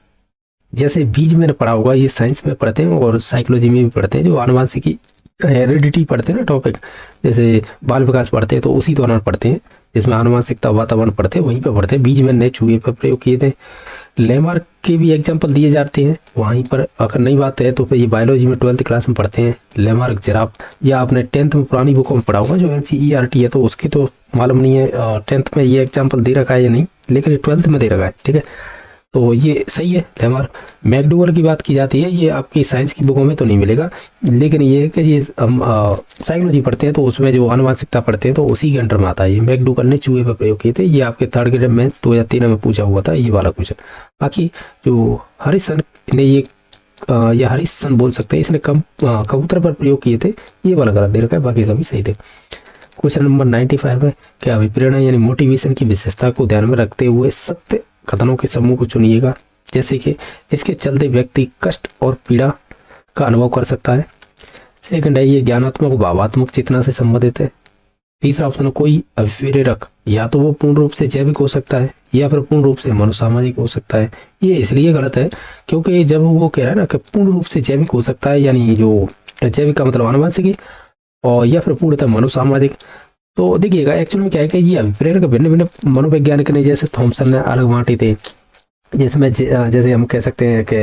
जैसे बीज में पढ़ा होगा, ये साइंस में पढ़ते हैं और साइकोलॉजी में भी पढ़ते हैं, जो आनुवांशिकी हेरिडिटी पढ़ते हैं ना टॉपिक, जैसे बाल विकास पढ़ते हैं तो उसी दौरान पढ़ते हैं, जिसमें आनुवांशिकता वातावरण पढ़ते हैं वहीं पर पढ़ते हैं। बीज में नए चूहे पर प्रयोग किए थे। लेमार्क के भी एग्जाम्पल दिए जाते हैं वहीं पर, अगर नहीं बात है तो फिर ये बायोलॉजी में 12th क्लास में पढ़ते हैं। लेमार्क जिराफ, या आपने 10th में पुरानी बुकों में पढ़ा होगा जो NCERT है, तो उसकी तो मालूम नहीं है 10th में ये एग्जाम्पल दे रखा है या नहीं, लेकिन ये 12th में दे रखा है। ठीक है, तो ये सही है लेमार्क। मैकडोगल की बात की जाती है, ये आपकी साइंस की बुकों में तो नहीं मिलेगा, लेकिन ये है कि ये हम साइकोलॉजी पढ़ते हैं तो उसमें जो आनुवांशिकता पढ़ते हैं तो उसी के अंडर में आता है। ये मैकडोगल ने चूहे पर प्रयोग किए थे, ये आपके 3rd ग्रेड मेंस 2013 में पूछा हुआ था ये वाला क्वेश्चन। बाकी जो हरिसन ने ये या हरिसन बोल सकते हैं, इसने कबूतर पर प्रयोग किए थे, ये वाला गलत दे रखा है, बाकी सभी सही थे। क्वेश्चन नंबर 95 है, क्या अभिप्रेरणा यानी मोटिवेशन की विशेषता को ध्यान में रखते हुए सत्य कथनों के समूह को चुनिएगा, जैसे कि इसके चलते व्यक्ति कष्ट और पीड़ा का अनुभव कर सकता है। सेकंड है, ये ज्ञानात्मक भावात्मक चेतना से संबंधित है। तीसरा ऑप्शन है, कोई अभिप्रेरक या तो वो पूर्ण रूप से जैविक हो सकता है या फिर पूर्ण रूप से मनोसामाजिक हो सकता है। ये इसलिए गलत है क्योंकि जब वो कह रहा है ना कि पूर्ण रूप से जैविक हो सकता है, यानी जो जैविक का मतलब आनुवंशिकी, और या फिर पूर्णतः मनोसामाजिक, तो देखिएगा एक्चुअल में क्या है कि ये अभिप्रेरक भिन्न भिन्न मनोवैज्ञानिक ने, जैसे थॉमसन ने अलग बांटे थे, जिसमें जैसे हम कह सकते हैं कि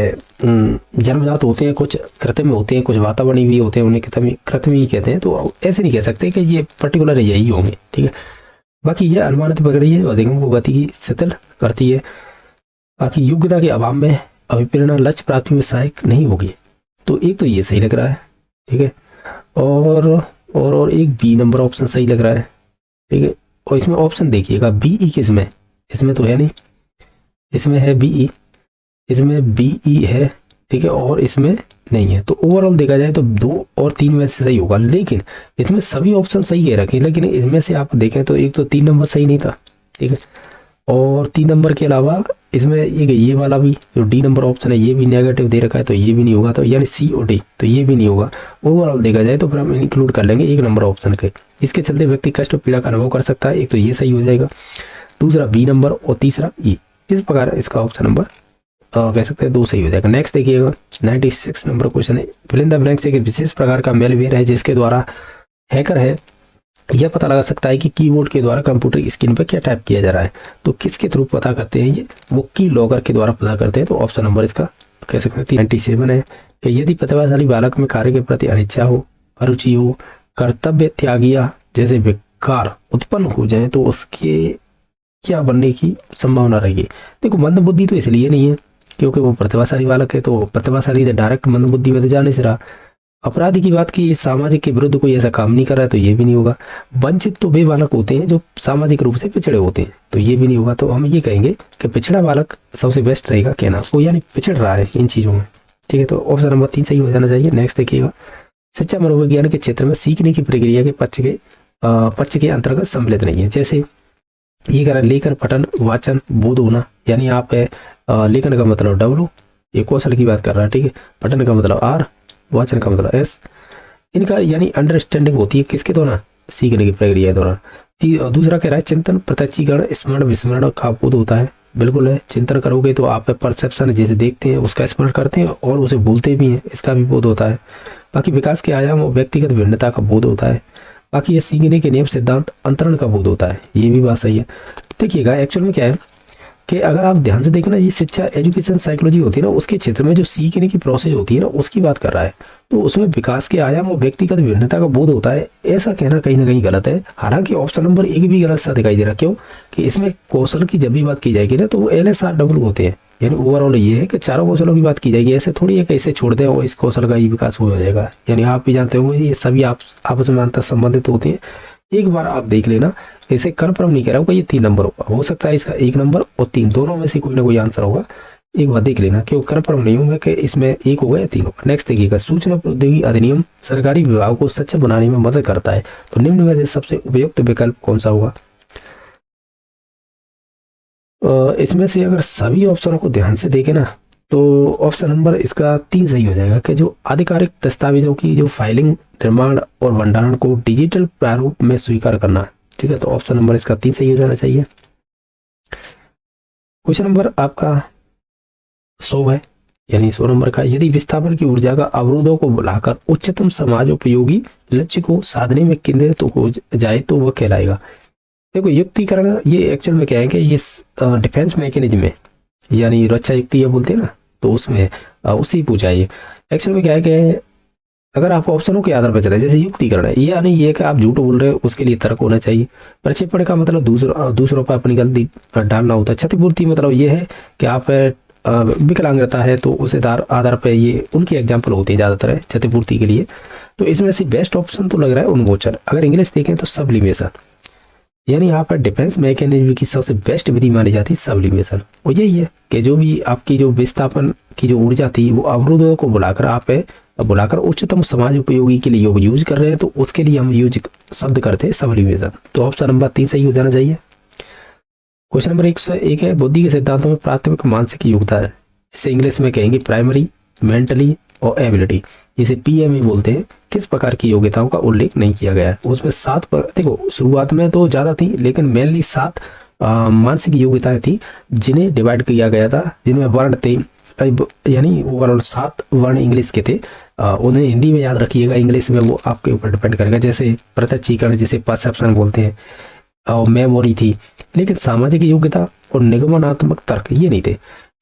जन्मजात होते हैं, कुछ कृत्रिम होते हैं, कुछ वातावरणीय भी होते हैं, उन्हें कृत्रिम ही कहते हैं। तो ऐसे नहीं कह सकते कि ये पर्टिकुलर यही होंगे। ठीक है, बाकी ये अनुमानित पकड़ी है और देखो गति की शिथिल करती है। बाकी योग्यता के अभाव में अभिप्रेरणा लक्ष्य प्राप्ति में सहायक नहीं होगी, तो एक तो ये सही लग रहा है। ठीक है, और एक बी नंबर ऑप्शन सही लग रहा है। ठीक है, और इसमें ऑप्शन देखिएगा BE किसमें, इसमें तो है नहीं, इसमें है BE, इसमें BE है। ठीक है, और इसमें नहीं है। तो ओवरऑल देखा जाए तो 2 और 3 में से सही होगा, लेकिन इसमें सभी ऑप्शन सही कह रखे, लेकिन इसमें से आप देखें तो एक तो 3 नंबर सही नहीं था। ठीक है, और 3 नंबर के अलावा इसमें ये वाला भी जो D नंबर ऑप्शन है ये भी नेगेटिव दे रखा है, तो ये भी नहीं होगा, तो यानी C और D, तो ये भी नहीं होगा। ओवरऑल देखा जाए तो फिर हम इंक्लूड कर लेंगे 1 नंबर ऑप्शन के। इसके चलते व्यक्ति कष्ट और पीड़ा का अनुभव कर सकता है, एक तो ये सही हो जाएगा, दूसरा B नंबर और तीसरा E। इस प्रकार इसका ऑप्शन नंबर कह सकते हैं 2 सही हो जाएगा। नेक्स्ट देखिएगा 96 नंबर क्वेश्चन है, फिल इन द ब्लैंक्स एक विशेष प्रकार का मेलवेयर है जिसके द्वारा हैकर है यह पता लगा सकता है कि कीबोर्ड के द्वारा कंप्यूटर स्क्रीन पर क्या टाइप किया जा रहा है। तो किसके थ्रू पता करते हैं ये? वो की लॉगर के द्वारा पता करते हैं। तो ऑप्शन नंबर इसका कह सकते हैं 97 है कि यदि प्रतिभाशाली बालक में कार्य के प्रति अनिच्छा हो, अरुचि हो, कर्तव्य त्यागिया जैसे विकार उत्पन्न हो जाए तो उसके क्या बनने की संभावना रहेगी। देखो मंद बुद्धि तो इसलिए नहीं है क्योंकि वो प्रतिभाशाली बालक है, तो प्रतिभाशाली डायरेक्ट मंद बुद्धि में तो जाने से रहा। अपराधी की बात की, सामाजिक के विरुद्ध कोई ऐसा काम नहीं कर रहा है, तो ये भी नहीं होगा। वंचित तो वे बालक होते हैं जो सामाजिक रूप से पिछड़े होते हैं, तो ये भी नहीं होगा। तो हम ये कहेंगे कि पिछड़ा बालक सबसे बेस्ट रहेगा कहना, वो यानी पिछड़ रहा है इन चीज़ों में। ठीक है, तो ऑप्शन नंबर 3 सही हो जाना चाहिए। नेक्स्ट देखिएगा, शिक्षा मनोविज्ञान के क्षेत्र में सीखने की प्रक्रिया के पक्ष के अंतर्गत सम्मिलित नहीं है। जैसे ये कह रहा है लेखन, पठन, वाचन, बोध होना, यानी आप लेखन का मतलब W, ये कौशल की बात कर रहा है। ठीक है, पठन का मतलब R, वाचन का मतलब S। इनका यानी अंडरस्टैंडिंग होती है किसके दौरान? सीखने की प्रक्रिया के दौरान। दूसरा कह रहा है चिंतन, प्रत्यक्षीकरण, स्मरण, विस्मरण का बोध होता है। बिल्कुल है, चिंतन करोगे तो आप परसेप्शन जैसे देखते हैं उसका स्मरण करते हैं और उसे भूलते भी हैं, इसका भी बोध होता है। बाकी विकास के आयाम और व्यक्तिगत भिन्नता का बोध होता है। बाकी ये सीखने के नियम सिद्धांत अंतरण का बोध होता है, ये भी बात सही है। देखिएगा एक्चुअल में क्या है कि अगर आप ध्यान से देखना, ये शिक्षा एजुकेशन साइकोलॉजी होती है ना, उसके क्षेत्र में जो सीखने की प्रोसेस होती है ना, उसकी बात कर रहा है। तो उसमें विकास के आयाम और व्यक्तिगत भिन्नता का बोध होता है, ऐसा कहना कहीं ना कहीं गलत है। हालांकि ऑप्शन नंबर 1 भी गलत सा दिखाई दे रहा है। क्यों? कि इसमें कौशल की जब भी बात की जाएगी ना, तो वो LSRW होते हैं। यानी ओवरऑल ये है कि चारों कौशलों की बात की जाएगी। ऐसे थोड़ी है कि इसे छोड़ दें और इस कौशल का ही विकास हो जाएगा। यानी आप भी जानते हो ये सभी आप आपस में अंतर संबंधित होते हैं। एक बार आप देख लेना, इसे कन्फर्म नहीं कह रहा हूँ कि ये 3 नंबर होगा, हो सकता है इसका 1 नंबर और 3 दोनों में से कोई ना कोई आंसर होगा। एक बार देख लेना, क्यों कन्फर्म नहीं हूँ मैं कि इसमें 1 होगा या 3 होगा। नेक्स्ट देखिएगा, सूचना प्रौद्योगिकी अधिनियम सरकारी विभाग को सक्षम बनाने में मदद करता है, तो निम्न में से सबसे उपयुक्त विकल्प कौन सा होगा? इसमें से अगर सभी ऑप्शनों को ध्यान से देखें ना, तो ऑप्शन नंबर इसका 3 सही हो जाएगा कि जो आधिकारिक दस्तावेजों की जो फाइलिंग, निर्माण और भंडारण को डिजिटल प्रारूप में स्वीकार करना। ठीक है, तो ऑप्शन नंबर इसका 3 सही हो जाना चाहिए। क्वेश्चन नंबर आपका 100 है, यानी 100 नंबर का, यदि विस्थापन की ऊर्जा का अवरोधों को बुलाकर उच्चतम समाज उपयोगी लक्ष्य को साधने में केंद्रित हो जाए तो वह कहलाएगा। देखो युक्तिकरण, ये एक्चुअल में क्या है कि ये डिफेंस मैकेनिज्म है, यानी रक्षा युक्ति ये बोलते हैं ना, तो उसमें उससे ही पूछा है। ये एक्चुअल में क्या है कि अगर आप ऑप्शनों के आधार पर चले, जैसे युक्तिकरण है, ये यानी ये कि आप झूठ बोल रहे हो, उसके लिए तर्क होना चाहिए। प्रक्षेपण का मतलब दूसरों पर अपनी गलती डालना होता है। क्षतिपूर्ति मतलब ये है कि आप विकलांगता है तो उस आधार पर ये उनकी एग्जाम्पल होती है ज़्यादातर है क्षतिपूर्ति के लिए। तो इसमें से बेस्ट ऑप्शन तो लग रहा है उन्मोचन। अगर इंग्लिश देखें तो सब्लिमेशन, यानी आपका डिफेंस मैकेनिज्म की सबसे बेस्ट विधि मानी जाती है सब्लिमेशन। और यही है कि जो भी आपकी जो विस्थापन की जो ऊर्जा थी वो अवरोधों को बुलाकर उच्चतम समाज उपयोगी के लिए यूज कर रहे हैं, तो उसके लिए हम यूज शब्द करते हैं सब्लिमेशन। तो ऑप्शन नंबर 3 सही हो जाना चाहिए। क्वेश्चन नंबर 101 है, बुद्धि के सिद्धांतों में प्राथमिक मानसिक योग्यता है, जिसे इंग्लिश में कहेंगे प्राइमरी, मेंटली और एबिलिटी, जिसे PME बोलते हैं, किस प्रकार की योग्यताओं का उल्लेख नहीं किया गया है। उसमें 7 पर देखो, शुरुआत में तो ज़्यादा थी, लेकिन मेनली 7 मानसिक योग्यताएं थी जिन्हें डिवाइड किया गया था, जिनमें वर्ण थे, यानी ओवरऑल 7 वर्ण इंग्लिश के थे। उन्हें हिंदी में याद रखिएगा, इंग्लिश में वो आपके ऊपर डिपेंड करेगा। जैसे प्रत्यक्षीकरण, जिसे परसेप्शन बोलते हैं, और मेमोरी थी। लेकिन सामाजिक योग्यता और निगमनात्मक तर्क ये नहीं थे।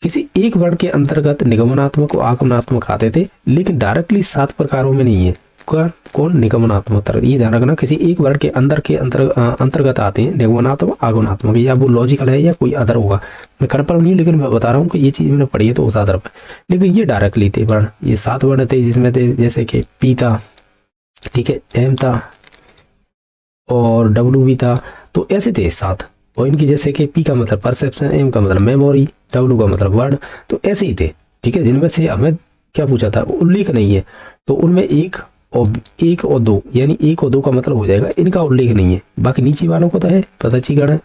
किसी एक वर्ण के अंतर्गत निगमनात्मक और आगमनात्मक आते थे, लेकिन डायरेक्टली 7 प्रकारों में नहीं है। कौन? निगमनात्मक तर्क। ये ध्यान रखना, किसी एक वर्ण के अंतर्गत आते हैं निगमनात्मक, आगमनात्मक, या वो लॉजिकल है या कोई अदर होगा, मैं कन्फर्म नहीं, लेकिन मैं बता रहा हूँ कि ये चीज़ मैंने पढ़ी है तो उस आधार पर। लेकिन ये डायरेक्टली थे वर्ण, ये 7 वर्ण थे, जिसमें थे जैसे कि पी था, ठीक है, एम था और W भी था। तो ऐसे थे 7, और इनकी जैसे कि P का मतलब परसेप्शन, M का मतलब मेमोरी, W का मतलब वर्ड, तो ऐसे ही थे। ठीक है, जिनमें से हमें क्या पूछा था, उल्लेख नहीं है, तो उनमें 1 और 2, यानी 1 और 2 का मतलब हो जाएगा, इनका उल्लेख नहीं है। बाकी नीचे वालों को तो है, प्रत्यक्षीकरण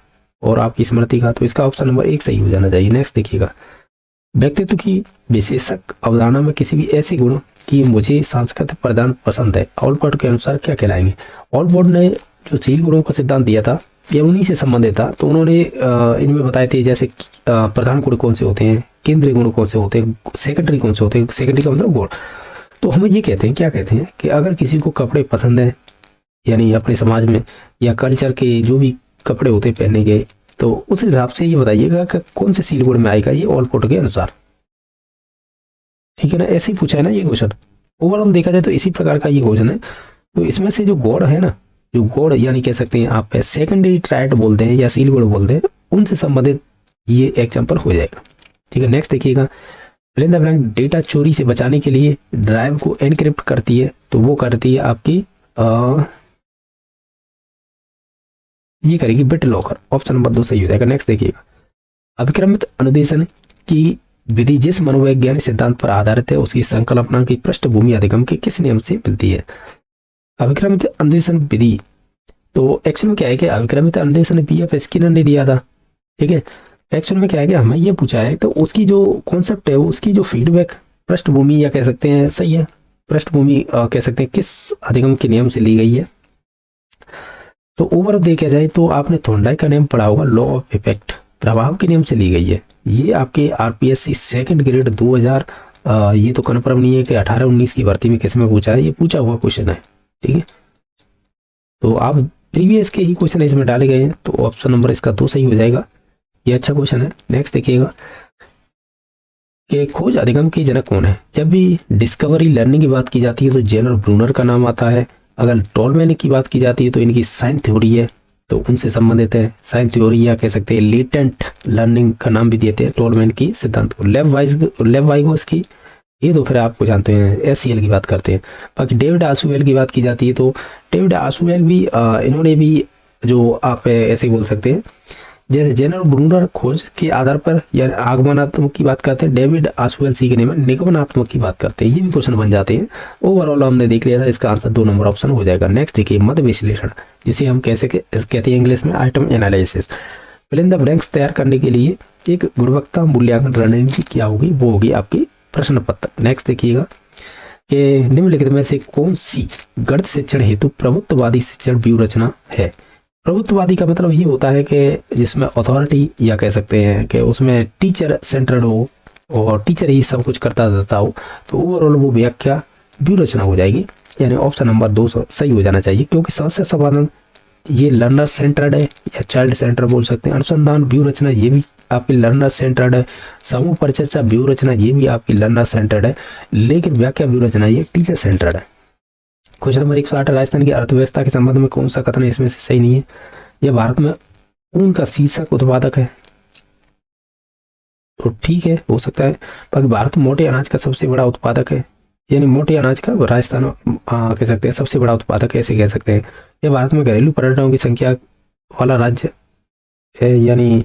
और आपकी स्मृति का, तो इसका ऑप्शन नंबर 1 सही हो जाना चाहिए। नेक्स्ट देखिएगा, व्यक्तित्व की विशेषक अवधारणा में किसी भी ऐसे गुण कि मुझे सांस्कृतिक प्रदान पसंद है, ऑलपोर्ट के अनुसार क्या कहलाएंगे? ऑलपोर्ट ने जो शील गुणों का सिद्धांत दिया था, ये उन्हीं से संबंधित था। तो उन्होंने इनमें बताए थे, जैसे प्रधान गुण कौन से होते हैं, केंद्रीय गुण कौन से होते हैं, सेकेंडरी कौन से होते हैं। सेकेंडरी का मतलब गुण। तो हमें ये कहते हैं, क्या कहते हैं कि अगर किसी को कपड़े पसंद है, यानी अपने समाज में या कल्चर के जो भी कपड़े होते हैं पहनने के, तो उस हिसाब से ये बताइएगा कि कौन से शील गुण में आएगा ये ऑलपोर्ट के अनुसार। ठीक है ना, ऐसे ही पूछा है ना ये क्वेश्चन। ओवरऑल देखा जाए तो इसी प्रकार का ये क्वेश्चन है। तो इसमें से जो गॉड है ना, जो गॉड यानी कह सकते हैं आप सेकेंडरी ट्राइड बोलते हैं या सील गुण बोलते हैं, उनसे संबंधित ये एग्जांपल हो जाएगा। ठीक है, नेक्स्ट देखिएगा, fill in the blank, data चोरी से बचाने के लिए ड्राइव को एनक्रिप्ट करती है, तो वो करती है आपकी ये करेगी बिट लॉकर। ऑप्शन नंबर 2 सही हो जाएगा। नेक्स्ट देखिएगा, अभिक्रमित अनुदेशन की विधि जिस मनोवैज्ञानिक सिद्धांत पर आधारित है, उसकी संकल्पना की पृष्ठभूमि अधिगम के किस नियम से मिलती है? अभिक्रमित अनुदेशन विधि, तो एक्चुअल में क्या है कि अभिक्रमित अनुदेशन PF स्किनर ने दिया था। ठीक है, एक्चुअल में क्या है कि हमें ये पूछा है, तो उसकी जो कॉन्सेप्ट है, उसकी जो फीडबैक पृष्ठभूमि, या कह सकते हैं सही है पृष्ठभूमि, कह सकते हैं किस अधिगम के नियम से ली गई है। तो ओवरऑल देखा जाए तो आपने थॉर्नडाइक का नियम पढ़ा होगा, लॉ ऑफ इफेक्ट, प्रभाव के नियम से ली गई है। ये आपके RPSC सेकंड ग्रेड 2000, ये तो कन्फर्म नहीं है कि 18-19 की भर्ती में किस में पूछा है, ये पूछा हुआ क्वेश्चन है। ठीक है, तो आप प्रीवियस के ही क्वेश्चन इसमें डाले गए हैं, तो ऑप्शन नंबर इसका 2 सही हो जाएगा। ये अच्छा क्वेश्चन है। नेक्स्ट देखिएगा कि खोज अधिगम की जनक कौन है। जब भी डिस्कवरी लर्निंग की बात की जाती है तो जेनर ब्रूनर का नाम आता है। अगर टोलमैन की बात की जाती है तो इनकी साइन थ्योरी है, तो उनसे संबंधित है। साइन थ्योरी या कह सकते हैं लेटेंट लर्निंग का नाम भी देते हैं टोलमैन की सिद्धांत को। लेव-वाइगोस की, ये तो फिर आपको जानते हैं, एससीएल की बात करते हैं। बाकी डेविड आशुवेल की बात की जाती है तो डेविड आशुवेल भी इन्होंने भी, जो आप ऐसे बोल सकते हैं जैसे जेनर ब्रूनर खोज के आधार पर या आगमनात्मक की बात करते हैं, डेविड आशुवेल सीखने में निगमनात्मक की बात करते हैं। ये भी क्वेश्चन बन जाते हैं। ओवरऑल हमने देख लिया था, इसका आंसर 2 नंबर ऑप्शन हो जाएगा। नेक्स्ट देखिए मत विश्लेषण, जिसे हम कैसे कहते हैं इंग्लिश में item analysis. Fill in the blanks तैयार करने के लिए एक गुणवत्ता मूल्यांकन रणनीति क्या होगी, वो होगी आपकी प्रश्न पत्र। नेक्स्ट देखिएगा कि निम्नलिखित में से कौन सी गणित शिक्षण हेतु प्रभुत्ववादी शिक्षण व्यू रचना है। प्रभुत्ववादी का मतलब ये होता है कि जिसमें अथॉरिटी या कह सकते हैं कि उसमें टीचर सेंटर्ड हो और टीचर ही सब कुछ करता रहता हो, तो ओवरऑल वो व्याख्या व्यू रचना हो जाएगी। यानी ऑप्शन नंबर 2 सही हो जाना चाहिए, क्योंकि समस्या समाधान ये लर्नर सेंटर्ड है या चाइल्ड सेंटर बोल सकते हैं। अनुसंधान व्यू रचना ये भी आपकी लर्नर सेंटर्ड है। समूह परिचर्चा व्यू रचना ये भी आपकी लर्नर सेंटर्ड है, लेकिन व्याख्या व्यू रचना ये टीचर सेंटर्ड है। क्वेश्चन नंबर 108, राजस्थान की अर्थव्यवस्था के संबंध में कौन सा कथन इसमें से सही नहीं है। यह भारत में ऊन का शीर्षक उत्पादक है, तो ठीक है, हो सकता है। बाकी भारत मोटे अनाज का सबसे बड़ा उत्पादक है, यानी मोटे अनाज का राजस्थान कह सकते हैं सबसे बड़ा उत्पादक ऐसे कह सकते हैं। यह भारत में घरेलू पर्यटकों की संख्या वाला राज्य है, यानी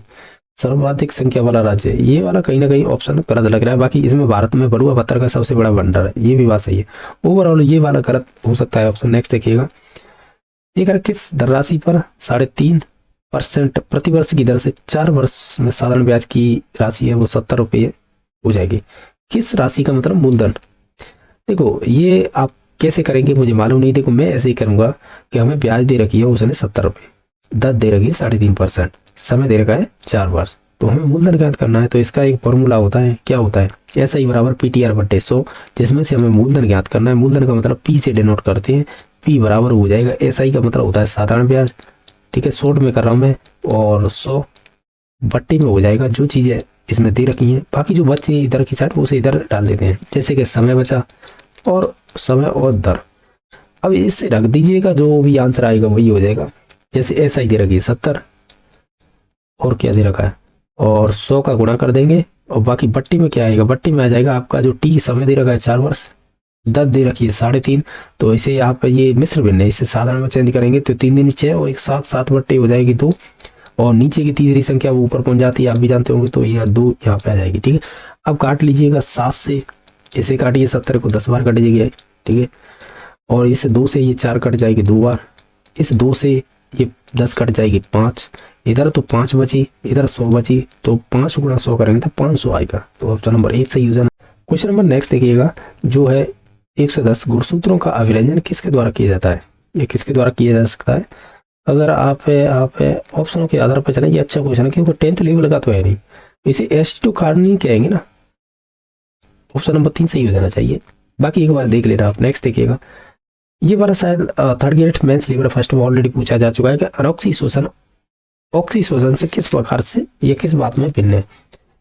सर्वाधिक संख्या वाला राज्य है। ये वाला कहीं ना कहीं ऑप्शन गलत लग रहा है। बाकी इसमें भारत में बड़ुआ पत्थर का सबसे बड़ा भंडार है, ये भी बात सही है। ओवरऑल ये वाला गलत हो सकता है ऑप्शन। नेक्स्ट देखिएगा, एक किस धनराशि पर 3.5% प्रतिवर्ष की दर से 4 वर्ष में साधारण ब्याज की राशि है वो 70 रुपये हो जाएगी। किस राशि का मतलब मूलधन। देखो ये आप कैसे करेंगे मुझे मालूम नहीं। देखो मैं ऐसे ही करूंगा कि हमें ब्याज दे रखी है उसने 70 रुपये, दर दे रखी है 3.5%, समय दे रखा है 4 वर्ष, तो हमें मूलधन ज्ञात करना है। तो इसका एक फॉर्मूला होता है, क्या होता है, SI बराबर PTR/100, जिसमें से हमें मूलधन ज्ञात करना है। मूलधन का मतलब P से डिनोट करते हैं, P बराबर हो जाएगा SI का मतलब होता है साधारण ब्याज, ठीक है, शॉर्ट में कर रहा हूँ मैं, और 100 बट्टी में हो जाएगा जो चीज़ें इसमें दे रखी हैं। बाकी जो बची इधर की साइड वो से इधर डाल देते हैं, जैसे कि समय बचा और समय और दर। अब इससे रख दीजिएगा, जो भी आंसर आएगा वही हो जाएगा। जैसे SI दे रखी है 70 और क्या दे रखा है और 100 का गुणा कर देंगे, और बाकी बट्टी में क्या आएगा, बट्टी में आ जाएगा आपका जो T समय दे रखा है 4 वर्ष, दर दे रखी है 3.5। तो इसे आप ये मिश्र भिन्न है, इसे साधारण में चेंज करेंगे तो 3 दिन 6 और 1 7 7 बट्टी हो जाएगी 2, और नीचे की तीसरी संख्या वो ऊपर पहुंच जाती है, आप भी जानते होंगे, तो यह 2 यहाँ पे आ जाएगी। ठीक है, अब काट लीजिएगा 7 से, इसे काटिए 70 को 10 बार कटिएगा, ठीक है, और इस 2 से ये 4 कट जाएगी 2 बार, इस 2 से ये 10 कट जाएगी 5, इधर तो 5 बची, इधर 100 बची, तो 5 गुणा 100 करेंगे तो 500 आएगा। तो ऑप्शन नंबर 1 सही हो जाना। क्वेश्चन नंबर नेक्स्ट देखिएगा, जो है 110 गुणसूत्रों का अभिव्यंजन किसके द्वारा किया जाता है। ये किसके द्वारा किया जा सकता है। अगर आप ऑप्शनों के आधार पर चलें, ये अच्छा क्वेश्चन है क्योंकि 10th लेवल का तो है नहीं, इसे एसिटो कार्बोनिल कहेंगे ना। ऑप्शन नंबर 3 सही हो जाना चाहिए। बाकी एक बार देख लेना आप। नेक्स्ट देखिएगा, ये वाला शायद third grade mains level first में ऑलरेडी पूछा जा चुका है कि अनऑक्सीशोषण ऑक्सीशोषण से किस प्रकार से या किस बात में भिन्न है।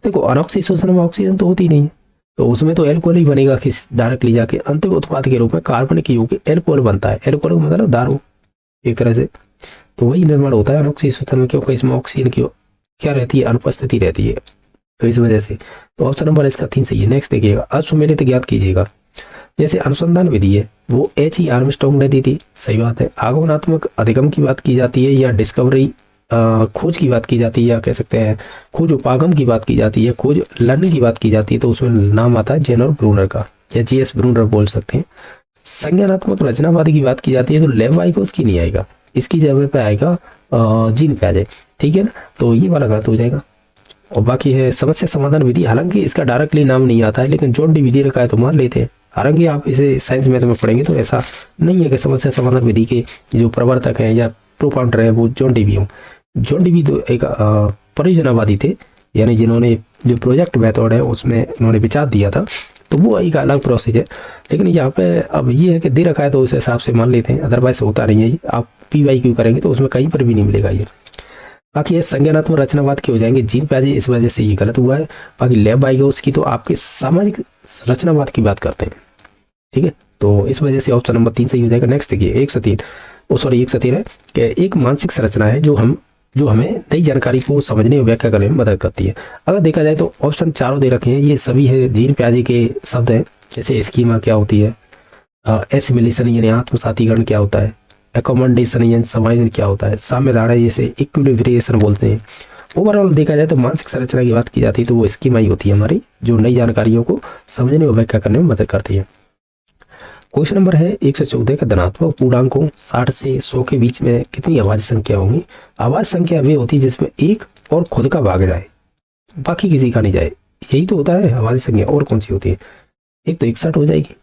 देखो अनऑक्सीशोषण में ऑक्सीजन तो होती नहीं है, तो उसमें तो एल्कोहल ही बनेगा किस डायरेक्टली जाके, अंतिम उत्पाद के रूप में कार्बनिक युक्त एल्कोहल बनता है। एल्कोहल का मतलब दारू एक तरह से, तो वही निर्माण होता है अनऑक्सीशोषण में, क्योंकि इसमें ऑक्सीजन की क्या रहती है, अनुपस्थिति रहती है, तो इस वजह से। तो ऑप्शन नंबर इसका 3 सही है। नेक्स्ट देखिएगा, असुमेलित ज्ञात कीजिएगा। जैसे अनुसंधान विधि है वो H.E. आर्मस्ट्रांग ने दी थी, सही बात है। आगमनात्मक अधिगम की बात की जाती है या डिस्कवरी खोज की बात की जाती है, या कह सकते हैं खोज उपागम की बात की जाती है, खोज लर्निंग की बात की जाती है, तो उसमें नाम आता है जेनर ब्रूनर का, या J.S. ब्रूनर बोल सकते हैं। संज्ञानात्मक रचनावादी की बात की जाती है तो लेव-वाइगोस की नहीं आएगा, इसकी जगह पे आएगा जीन पियाजे, ठीक है ना। तो ये वाला गलत हो जाएगा। और बाकी है समस्या समाधान विधि, हालांकि इसका डायरेक्टली नाम नहीं आता है, लेकिन जॉन डी विधि रखा है तो मान लेते हैं। हालांकि आप इसे साइंस मैथ में पढ़ेंगे तो ऐसा नहीं है कि समस्या समाधान विधि के जो प्रवर्तक हैं या प्रोपाउंडर हैं वो जॉन डी हों। जॉन डी तो एक परियोजनावादी थे, यानी जिन्होंने जो प्रोजेक्ट मेथड है उसमें उन्होंने विचार दिया था, तो वो एक अलग प्रोसेस है। लेकिन यहाँ पे अब ये है कि दे रखा है तो उस हिसाब से मान लेते हैं, अदरवाइज होता नहीं है। आप PYQ करेंगे तो उसमें कहीं पर भी नहीं मिलेगा ये। बाकी ये संज्ञानात्मक रचनावाद के हो जाएंगे जीन प्याजे, इस वजह से ये गलत हुआ है। बाकी लेब वाइगोस की तो आपके सामाजिक रचनावाद की बात करते हैं, ठीक है, तो इस वजह से ऑप्शन नंबर 3 सही हो जाएगा। नेक्स्ट देखिए 103 है कि एक मानसिक संरचना है जो हमें नई जानकारी को समझने और व्याख्या करने में मदद करती है। अगर देखा जाए तो ऑप्शन चारों दे रखे हैं, ये सभी है जीन प्याजे के शब्द हैं। जैसे स्कीमा क्या होती है, एसिमिलेशन यानी आत्मसातीकरण क्या होता है, एकोमोडेशन यानी समायोजन क्या होता है, साम्य धारणा जैसे इक्विलिब्रिएशन बोलते हैं। ओवरऑल देखा जाए तो मानसिक संरचना की बात की जाती है तो वो स्कीमा ही होती है हमारी, जो नई जानकारियों को समझने और व्याख्या करने में मदद करती है। क्वेश्चन नंबर है 114 का धनात्मक पूर्णांकों 60 से 100 के बीच में कितनी आवाज संख्या होंगी। आवाज संख्या वे होती है जिसमें एक और खुद का भाग जाए, बाकी किसी का नहीं जाए, यही तो होता है आवाज संख्या। और कौन सी होती है, एक तो 61 हो जाएगी,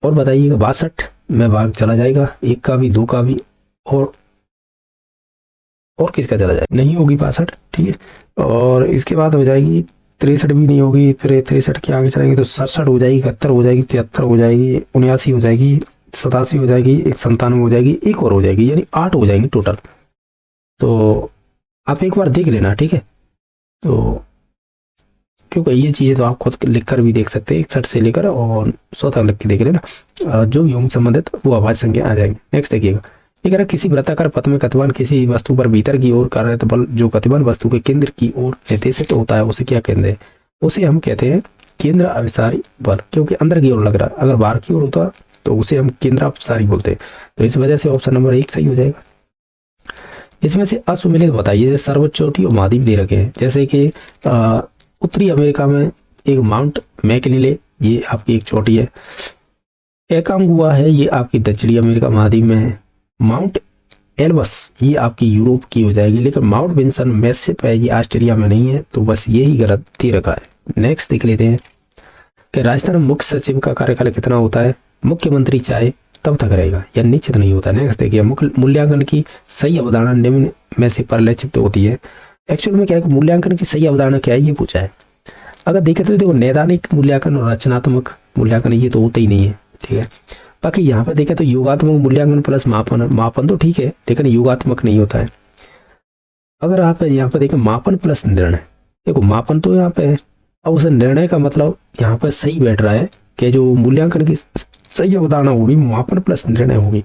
और बताइएगा 62 में भाग चला जाएगा, एक का भी, दो का भी, और किसका चला जाए, नहीं होगी 62, ठीक है। और इसके बाद हो जाएगी 63 भी नहीं होगी, फिर 63 के आगे चलेंगे तो 67 हो जाएगी, 71 हो जाएगी, 73 हो जाएगी, 79 हो जाएगी, 87 हो जाएगी, 97 हो जाएगी, एक और हो जाएगी, यानी 8 हो जाएंगी टोटल। तो आप एक बार देख लेना, ठीक है। तो क्योंकि ये चीज़ें तो आप खुद लिख कर भी देख सकते हैं, 61 से लेकर और 100 तक लिख के देख लेना, जो भी होंगे संबंधित वो आवाज संख्या आ जाएंगे। नेक्स्ट देखिएगा, अगर किसी वृत्ताकार पथ में गतिमान किसी वस्तु पर भीतर की ओर कार्यरत बल जो गतिमान वस्तु के केंद्र की ओर निर्देशित होता है उसे क्या कहते हैं, उसे हम कहते हैं केंद्र अभिसारी बल, क्योंकि अंदर की ओर लग रहा है। अगर बाहर की ओर होता तो उसे हम केंद्र अभिसारी बोलते हैं। तो इस वजह से ऑप्शन नंबर 1 सही हो जाएगा। इसमें से असुमेलित बताइए, सर्वोच्च चोटी और महाद्वीप दे रखे हैं, जैसे कि उत्तरी अमेरिका में एक माउंट मैकलिले, ये आपकी एक चोटी है। एकांगुआ है, ये आपकी दक्षिणी अमेरिका महाद्वीप में है। माउंट एल्बस ये आपकी यूरोप की हो जाएगी, लेकिन माउंट विंसन मैसिप है, ये ऑस्ट्रेलिया में नहीं है, तो बस यही गलत दे रखा है। नेक्स्ट देख लेते हैं कि राजस्थान में मुख्य सचिव का कार्यकाल कितना होता है। मुख्यमंत्री चाहे तब तक रहेगा या निश्चित नहीं होता। नेक्स्ट देखिए, मुख्य मूल्यांकन की सही अवधारणा निम्न में से परिलक्षित होती है। एक्चुअल में क्या है, मूल्यांकन की सही अवधारणा क्या है ये पूछा है। अगर देखें तो देखो, नैदानिक मूल्यांकन और रचनात्मक मूल्यांकन ये तो होते ही नहीं है, ठीक है। बाकी यहाँ पे देखें तो योगात्मक मूल्यांकन प्लस मापन तो ठीक है, लेकिन योगात्मक नहीं होता है। अगर आप यहाँ पे देखें मापन प्लस निर्णय, देखो मापन तो यहाँ पे है, और उस निर्णय का मतलब यहाँ पर सही बैठ रहा है कि जो मूल्यांकन की सही अवधारणा होगी मापन प्लस निर्णय होगी।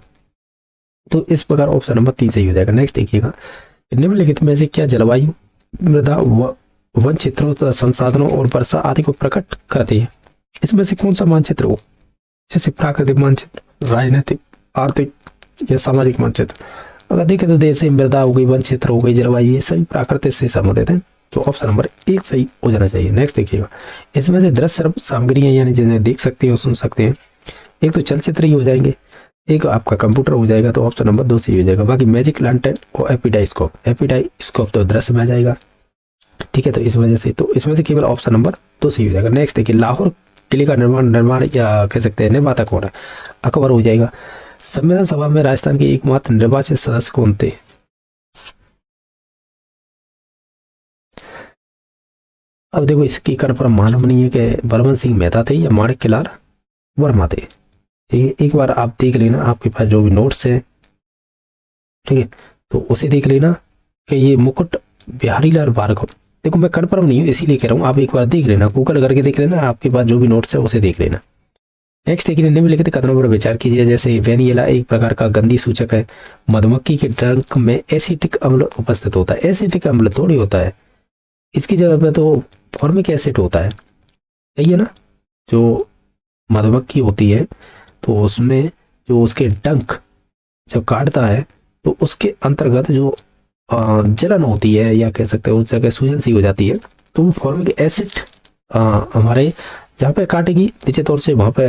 तो इस प्रकार ऑप्शन नंबर 3 सही हो जाएगा। नेक्स्ट देखिएगा, निम्नलिखित में से क्या जलवायु, मृदा, वन क्षेत्रों तथा संसाधनों और वर्षा आदि को प्रकट करते हैं। इसमें से कौन सा मानचित्र हो, जैसे प्राकृतिक मानचित्र, राजनीतिक, आर्थिक या सामाजिक मानचित्र। अगर देखें तो जैसे मृदा हो गई, वन क्षेत्र हो गई, जलवायु, ये सभी प्राकृतिक से संबंधित हैं, तो ऑप्शन नंबर 1 सही हो जाना चाहिए। नेक्स्ट देखिएगा, इसमें से दृश्य सामग्रियां यानी जिन्हें देख सकते हैं और सुन सकते हैं, एक तो चलचित्र ही हो जाएंगे, एक आपका कंप्यूटर हो जाएगा, तो ऑप्शन नंबर 2 सही हो जाएगा। बाकी मैजिक लैंटर्न और एपिडाइस्कोप तो दृश्य में आ जाएगा, ठीक है। तो इस वजह से तो इसमें से केवल ऑप्शन नंबर 2 सही हो जाएगा। नेक्स्ट देखिए, लाहौर किले का निर्माण या कह सकते हैं निर्माता कौन है, अकबर हो जाएगा। संविधान सभा में राजस्थान के एकमात्र निर्वाचित सदस्य कौन थे। अब देखो इसकी कन्फर्म मालूम नहीं है कि बलवंत सिंह मेहता थे या माणिक्य लाल वर्मा थे, ठीक है। एक बार आप देख लेना, आपके पास जो भी नोट्स है, ठीक है, तो उसे देख लेना कि ये मुकुट बिहारी लाल भार्गव, देखो मैं कन्फर्म नहीं हूँ इसीलिए कह रहा हूँ, आप एक बार देख लेना, गूगल करके देख लेना, आपके पास जो भी नोट्स है उसे देख लेना। नेक्स्ट देखिए, निम्नलिखित कथनों पर विचार कीजिए, जैसे वेनिला एक प्रकार का गंदी सूचक है, मधुमक्खी के डंक में एसिटिक अम्ल उपस्थित होता है। एसिटिक अम्ल थोड़ी होता है, इसकी जगह पे तो फॉर्मिक एसिड होता है, सही है ना। जो मधुमक्खी होती है तो उसमें जो उसके डंक जब काटता है तो उसके अंतर्गत जो जलन होती है या कह सकते हैं उस जगह सूजन सी हो जाती है, तो वो फॉर्मिक एसिड हमारे जहाँ पे काटेगी नीचे तौर से वहाँ पे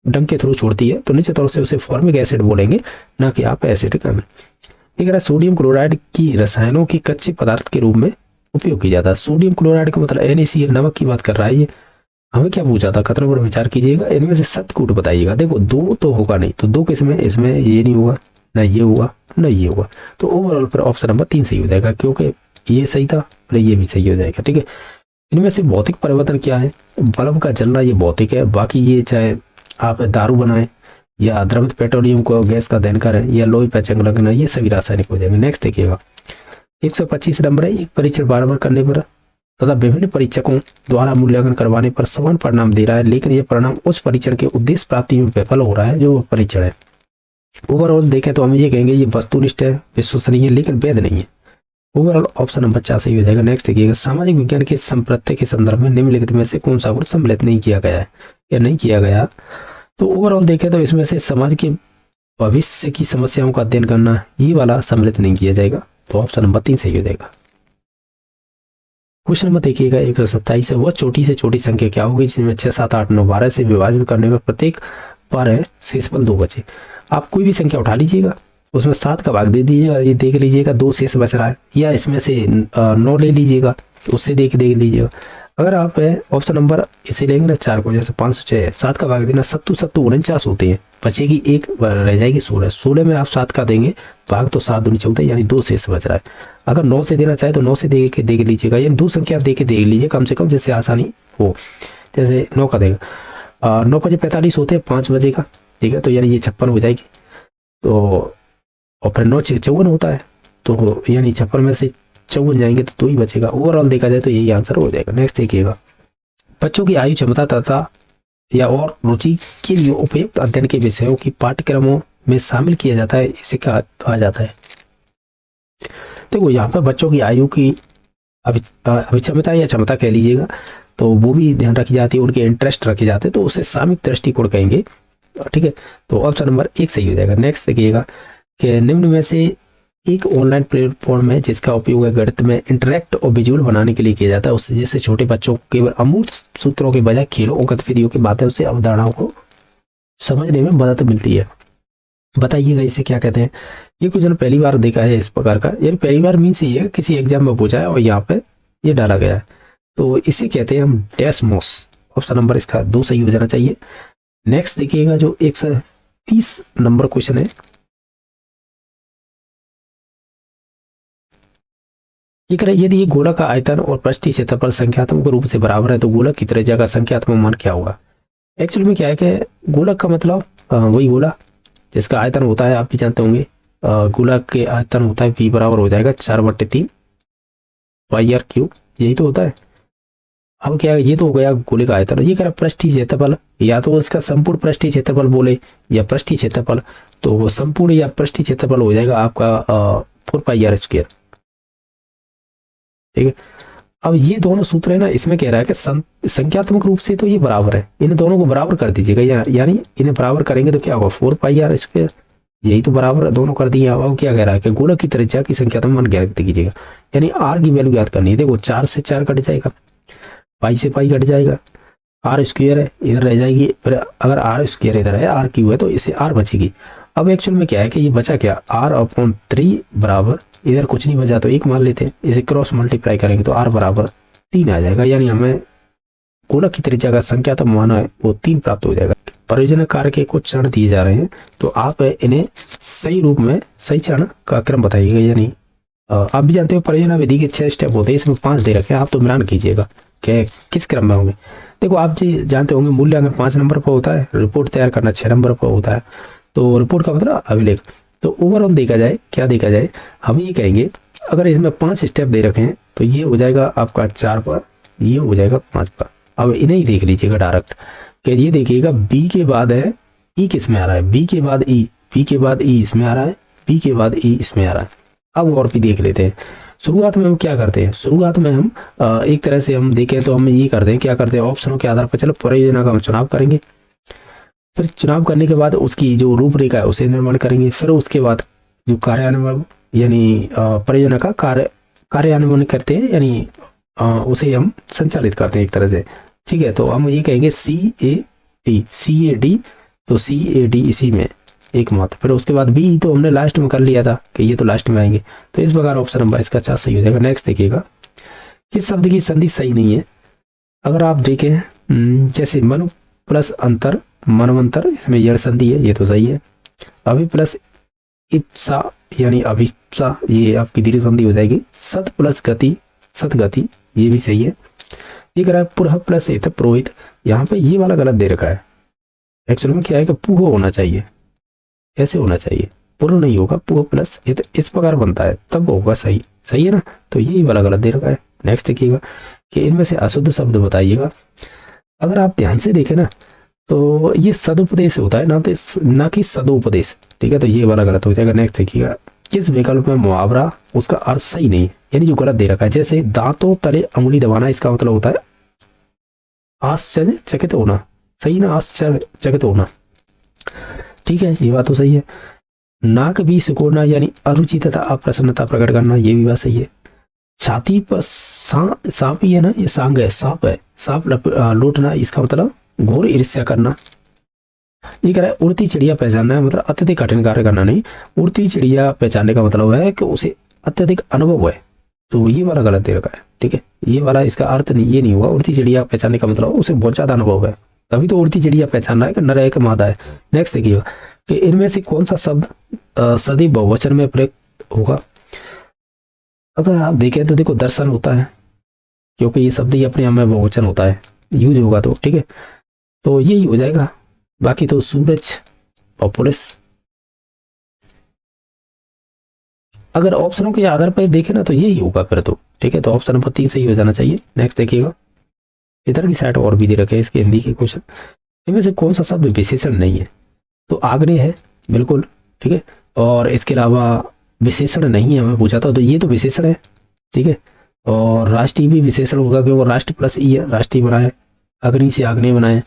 डंक के थ्रू छोड़ती है, तो नीचे तौर से उसे फॉर्मिक एसिड बोलेंगे, ना कि आप एसिडिक अम्ल। एक सोडियम क्लोराइड की रसायनों की कच्चे पदार्थ के रूप में उपयोग किया जाता है। सोडियम क्लोराइड का मतलब NaCl नमक की बात कर रहा है ये। हमें क्या पूछा था, कथनों पर विचार कीजिएगा, इनमें से सत्य कूट बताइएगा। देखो 2 तो होगा नहीं, तो 2 किसमें, इसमें ये नहीं होगा, ना ये होगा, ना ये होगा, तो ओवरऑल पर ऑप्शन नंबर 3 सही हो जाएगा, क्योंकि ये सही था और ये भी सही हो जाएगा, ठीक है। इनमें से भौतिक परिवर्तन क्या है, बल्ब का जलना ये भौतिक है, बाकी ये चाहे आप दारू बनाएं या द्रवित पेट्रोलियम को गैस का दहन करें या लोहे पर जंग लगना, ये सभी रासायनिक हो जाएंगे। नेक्स्ट देखिएगा 125 नंबर है, एक परीक्षण बार बार करने पर तथा विभिन्न परीक्षकों द्वारा मूल्यांकन करवाने पर समान परिणाम दे रहा है, लेकिन यह परिणाम उस परीक्षण के उद्देश्य प्राप्ति में विफल हो रहा है जो परीक्षण है। ओवरऑल देखें तो हम ये कहेंगे ये वस्तुनिष्ठ है, विश्वसनीय है, लेकिन वैध नहीं है। ओवरऑल ऑप्शन नंबर 4 सही हो जाएगा। नेक्स्ट देखिएगा सामाजिक विज्ञान के संप्रत्य के संदर्भ में निम्नलिखित में से कौन सा गुण सम्मिलित नहीं किया गया है या नहीं किया गया। तो ओवरऑल देखें तो इसमें से समाज के भविष्य की समस्याओं का अध्ययन करना, ये वाला सम्मिलित नहीं किया जाएगा, तो ऑप्शन नंबर 3 सही हो जाएगा। क्वेश्चन नंबर देखिएगा 127 है, वह छोटी से छोटी संख्या क्या होगी जिसमें 6, 7, 8, 9, 12 से विभाजित करने में प्रत्येक बार है शेषफल 2 बचे। आप कोई भी संख्या उठा लीजिएगा, उसमें 7 का भाग दे दीजिएगा, ये देख लीजिएगा 2 शेष बच रहा है, या इसमें से 9 ले लीजिएगा, उससे देख लीजिएगा। अगर आप ऑप्शन नंबर इसे लेंगे ना 4 को, जैसे 506 है, 7 का भाग देना, 7 7 49 होते हैं, बचेगी 1 रह जाएगी 16। 16 में आप 7 का देंगे भाग तो 7 दूनी 14, यानी 2 शेष बच रहा है। अगर 9 से देना चाहे तो 9 से देख लीजिएगा, यानी 2 संख्या देख लीजिए कम से कम, जिससे आसानी हो। जैसे 9 का देगा 9 बजे 45 होते हैं, 5 बजे का, ठीक है, तो यानी ये 56 हो जाएगी। तो और फिर 9 54 होता है, तो यानी 56 में से 54 जाएंगे तो 2 ही बचेगा। ओवरऑल देखा जाए तो यही आंसर हो जाएगा। नेक्स्ट देखिएगा बच्चों की आयु क्षमता तथा या और रुचि के लिए उपयुक्त अध्ययन के विषयों की पाठ्यक्रमों में शामिल किया जाता है, इसे कहा जाता है। देखो यहाँ पर बच्चों की आयु की अभिक्षमता या क्षमता कह लीजिएगा, तो वो भी ध्यान रखी जाती है, उनके इंटरेस्ट रखे जाते हैं, तो उसे सामयिक दृष्टिकोण कहेंगे, ठीक है। तो ऑप्शन नंबर 1 सही हो जाएगा। नेक्स्ट देखिएगा कि निम्न में से एक ऑनलाइन प्लेटफॉर्म है जिसका उपयोग गणित में इंटरेक्ट और विजुअल बनाने के लिए किया जाता है, उससे जिससे छोटे बच्चों को केवल अमूर्त सूत्रों के बजाय खेलों और गतिविधियों के माध्यम से अवधारणाओं को समझने में मदद मिलती है। बताइएगा इसे क्या कहते हैं। ये कुछ पहली बार देखा है इस प्रकार का, यानी पहली बार मीन्स ये है किसी एग्जाम में पूछा है और यहाँ पे ये डाला गया है, तो इसे कहते हैं हम डेस्मोस। ऑप्शन नंबर इसका 2 सही हो जाना चाहिए। नेक्स्ट देखिएगा जो 130 नंबर क्वेश्चन है, यदि एक गोलक का आयतन और पृष्ठीय क्षेत्रफल संख्यात्मक रूप से बराबर है तो गोलक की त्रिज्या का संख्यात्मक मान क्या होगा। एक्चुअली में क्या है कि गोलक का मतलब वही गोला जिसका आयतन होता है, आप भी जानते होंगे, गोलक के आयतन होता है v बराबर हो जाएगा 4/3 πr³, यही तो होता है। अब क्या है, ये तो हो गया गोले का आयतन। ये कह रहा पृष्ठीय क्षेत्रफल, या तो उसका संपूर्ण पृष्ठीय क्षेत्रफल बोले या पृष्ठीय क्षेत्रफल, तो वो संपूर्ण या पृष्ठीय क्षेत्रफल हो जाएगा आपका 4πr², ठीक है। अब ये दोनों सूत्र है ना, इसमें कह रहा है कि संख्यात्मक रूप से तो ये बराबर है, इन दोनों को बराबर कर दीजिएगा, यानी इन्हें बराबर करेंगे तो क्या होगा 4πr², यही तो बराबर दोनों कर दिए। अब क्या कह रहा है कि गोलक की त्रिज्या की संख्यात्मक मान ज्ञात कीजिएगा, यानी r की वैल्यू ज्ञात करनी है। देखो 4 से 4 कट जाएगा, पाई से पाई कट जाएगा, r² है इधर रह जाएगी, फिर अगर r² इधर है r³ है तो इसे r बचेगी। अब एक्चुअल में क्या है कि ये बचा क्या, r/3 बराबर, इधर कुछ नहीं बचा तो 1 मान लेते हैं, इसे क्रॉस मल्टीप्लाई करेंगे तो r बराबर 3 आ जाएगा, यानी हमें गोलक की त्रिज्या का संख्यात्मक मान है वो 3 प्राप्त हो जाएगा। परियोजना कार्य के कुछ चरण दिए जा रहे हैं, तो आप इन्हें सही रूप में सही चरण का क्रम बताइएगा। यानी आप भी जानते हो परियोजना विधि के 6 स्टेप होते हैं, इसमें 5 दे रखे हैं, आप तो मिलान कीजिएगा कि किस क्रम में होंगे। देखो आप जी जानते होंगे मूल्यांकन 5 नंबर पर होता है, रिपोर्ट तैयार करना 6 नंबर पर होता है, तो रिपोर्ट का मतलब अभिलेख। तो ओवरऑल देखा जाए, क्या देखा जाए, हम ये कहेंगे अगर इसमें 5 स्टेप दे रखे हैं तो ये हो जाएगा आपका 4 पर, ये हो जाएगा 5 पर। अब इन्हें ही देख लीजिएगा डायरेक्ट, कि ये देखिएगा बी के बाद है ई किस में आ रहा है, बी के बाद ई, बी के बाद ई इसमें आ रहा है, बी के बाद ई इसमें आ रहा है। अब और भी देख लेते हैं। शुरुआत में हम क्या करते हैं, शुरुआत में हम एक तरह से हम देखें तो हम ये करते हैं, क्या करते हैं, ऑप्शनों के आधार पर चलो परियोजना का हम चुनाव करेंगे, फिर चुनाव करने के बाद उसकी जो रूपरेखा है उसे निर्माण करेंगे, फिर उसके बाद जो कार्यान्वयन यानी परियोजना का कार्यान्वयन करते हैं, यानी उसे हम संचालित करते हैं एक तरह से, ठीक है। तो हम ये कहेंगे CAD, तो CAD इसी में एक मात्र, फिर उसके बाद B तो हमने लास्ट में कर लिया था कि ये तो लास्ट में आएंगे, तो इस प्रकार ऑप्शन नंबर इसका 4 सही हो जाएगा। नेक्स्ट देखिएगा, किस शब्द की संधि सही नहीं है। अगर आप देखें जैसे मनु प्लस अंतर, मनवंतर, इसमें यड़ संधि है, ये तो सही है। अभि प्लस इप्सा यानी अभिप्सा, ये आपकी दीर्घ संधि हो जाएगी। सत प्लस गति, सतगति, ये भी सही है। ये कह रहा है पुरह प्लस इत, पुरोहित, यहाँ पे ये वाला गलत दे रखा है, एक्चुअल में क्या है कि पुह होना चाहिए, ऐसे होना चाहिए, पुर नहीं होगा, पुह प्लस ये तो इस प्रकार बनता है तब होगा सही। सही है ना, तो यही वाला गलत दे रखा है। नेक्स्ट देखिएगा कि इनमें से अशुद्ध शब्द बताइएगा। अगर आप ध्यान से देखें ना तो ये सदुपदेश होता है ना, तो ना कि सदुपदेश, ठीक है, तो ये वाला गलत हो जाएगा। नेक्स्ट देखिएगा किस विकल्प में मुहावरा उसका अर्थ सही नहीं, यानी जो गलत दे रखा है, जैसे दांतों तले अंगुली दबाना, इसका मतलब होता है आश्चर्यचकित होना। सही ना, आश्चर्यचकित होना, ठीक है, ये बात तो सही है। नाक भी सिकोड़ना यानी अरुचि तथा अप्रसन्नता प्रकट करना, ये भी बात सही है। छाती पर सांप ही है ना, ये सांग है, सांप है, सांप लौटना, इसका मतलब घोर ईर्ष्या करना। ये कह रहा है उड़ती चिड़िया पहचानना है, मतलब अत्यधिक कठिन कार्य करना नहीं। उड़ती चिड़िया पहचानने का मतलब है कि उसे अत्यधिक अनुभव है, तो ये वाला गलत दे रखा है, ठीक है, ये वाला इसका अर्थ नहीं, ये नहीं होगा। उड़ती चिड़िया पहचानने का मतलब उसे बहुत ज्यादा अनुभव है, तभी तो उड़ती चिड़िया पहचानना है कि नर है कि मादा है। नेक्स्ट देखिएगा कि इनमें से कौन सा शब्द सदैव बहुवचन में प्रयुक्त होगा। अगर आप देखें तो देखो दर्शन होता है, क्योंकि ये शब्द ही अपने आप में बहुवचन होता है, यूज होगा तो, ठीक है, तो यही हो जाएगा। बाकी तो सूरज और पुलिस। अगर ऑप्शनों के आधार पर देखें ना तो यही होगा फिर तो, ठीक है, तो ऑप्शन नंबर 3 सही हो जाना चाहिए। नेक्स्ट देखिएगा इधर की साइड और भी दे रखे हैं इसके हिंदी के क्वेश्चन। इनमें से कौन सा शब्द विशेषण नहीं है, तो आग्नेय है बिल्कुल, ठीक है, और इसके अलावा विशेषण नहीं है, हमें पूछा था तो ये तो विशेषण है, ठीक है, और राष्ट्रीय भी विशेषण होगा क्योंकि राष्ट्र प्लस ई है, राष्ट्रीय बनाए, अग्नि से आग्नेय बनाए,